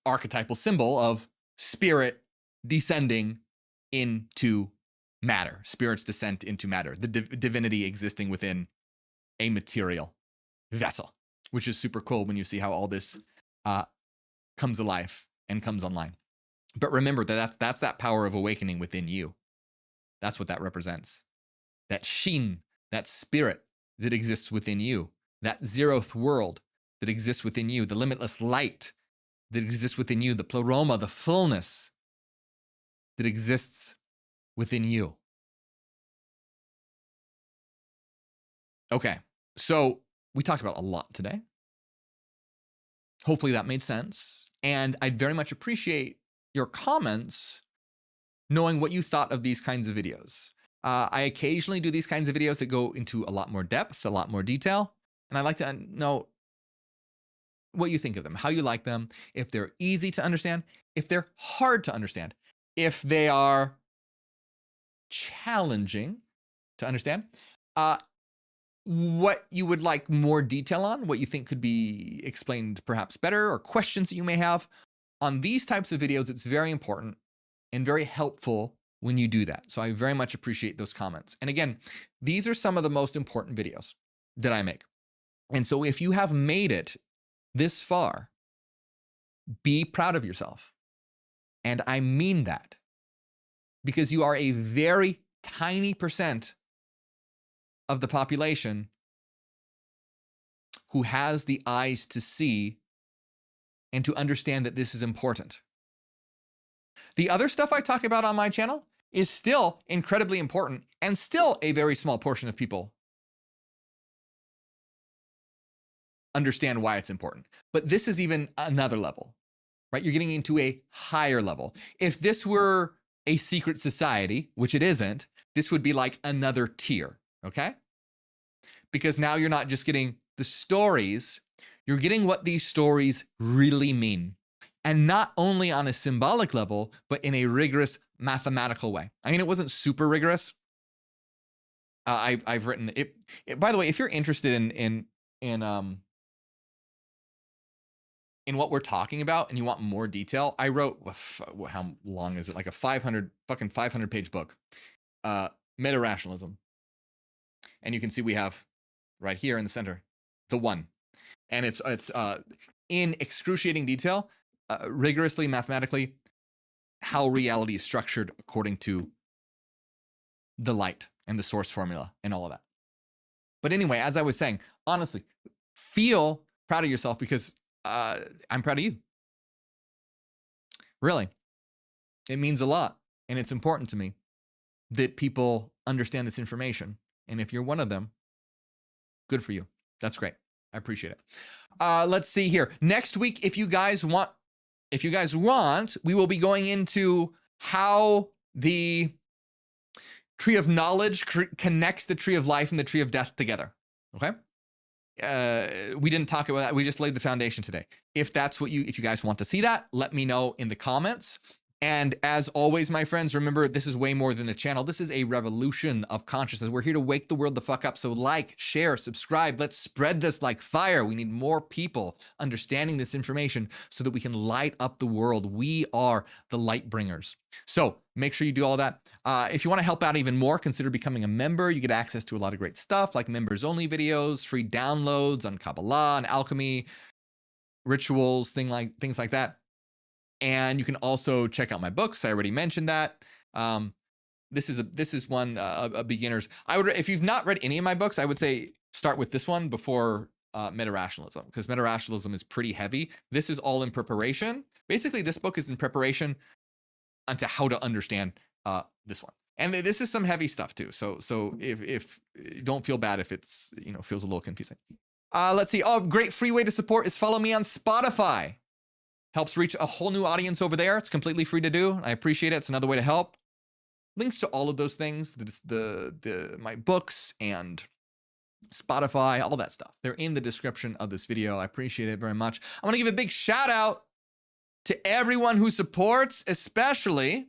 archetypal symbol of spirit descending into matter, spirit's descent into matter, the divinity existing within a material vessel, which is super cool when you see how all this comes alive and comes online. But remember that that's that power of awakening within you. That's what that represents. That shin, that spirit that exists within you, that zeroth world that exists within you, the limitless light that exists within you, the pleroma, the fullness that exists within you. Okay, so we talked about a lot today. Hopefully that made sense. And I'd very much appreciate your comments, knowing what you thought of these kinds of videos. I occasionally do these kinds of videos that go into a lot more depth, a lot more detail. And I'd like to know what you think of them, how you like them, if they're easy to understand, if they're hard to understand, if they are challenging to understand, what you would like more detail on, what you think could be explained perhaps better, or questions that you may have. On these types of videos, it's very important and very helpful when you do that. So I very much appreciate those comments. And again, these are some of the most important videos that I make. And so if you have made it this far, be proud of yourself. And I mean that, because you are a very tiny percent of the population who has the eyes to see and to understand that this is important. The other stuff I talk about on my channel is still incredibly important, and still a very small portion of people understand why it's important. But this is even another level, right? You're getting into a higher level. If this were a secret society, which it isn't, this would be like another tier, okay? Because now you're not just getting the stories, you're getting what these stories really mean. And not only on a symbolic level, but in a rigorous mathematical way. I mean, it wasn't super rigorous. I've written it. By the way, if you're interested in what we're talking about and you want more detail, I wrote, how long is it? Like a 500 page book, Meta-Rationalism. And you can see we have right here in the center, the one. And it's in excruciating detail, rigorously mathematically, how reality is structured according to the light and the source formula and all of that. But anyway, as I was saying, honestly, feel proud of yourself, because I'm proud of you. Really. It means a lot. And it's important to me that people understand this information. And if you're one of them, good for you. That's great. I appreciate it. Let's see here. Next week, if you guys want, we will be going into how The tree of knowledge connects the tree of life and the tree of death together. Okay. We didn't talk about that. We just laid the foundation today. If you guys want to see that, let me know in the comments. And as always, my friends, remember, this is way more than a channel. This is a revolution of consciousness. We're here to wake the world the fuck up. So like, share, subscribe. Let's spread this like fire. We need more people understanding this information so that we can light up the world. We are the light bringers. So make sure you do all that. If you want to help out even more, consider becoming a member. You get access to a lot of great stuff like members only videos, free downloads on Kabbalah and alchemy, rituals, things like that. And you can also check out my books. I already mentioned that. This is one a beginner's. If you've not read any of my books, I would say start with this one before meta-rationalism, because meta-rationalism is pretty heavy. This is all in preparation. Basically, this book is in preparation onto how to understand this one. And this is some heavy stuff too. So if don't feel bad if it's feels a little confusing. Let's see. Oh, great free way to support is follow me on Spotify. Helps reach a whole new audience over there. It's completely free to do. I appreciate it. It's another way to help. Links to all of those things, my books and Spotify, all that stuff, they're in the description of this video. I appreciate it very much. I want to give a big shout out to everyone who supports, especially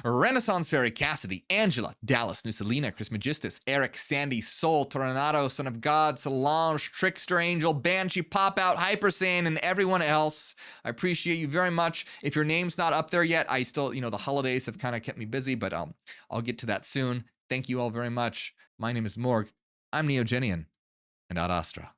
Renaissance Fairy, Cassidy, Angela, Dallas, Nusalina, Chris Magistus, Eric, Sandy, Soul, Tornado, Son of God, Solange, Trickster Angel, Banshee, Pop Out, Hyper Saiyan, and everyone else. I appreciate you very much. If your name's not up there yet, I still, the holidays have kind of kept me busy, but I'll get to that soon. Thank you all very much. My name is Morgue. I'm Neogenian, and Ad Astra.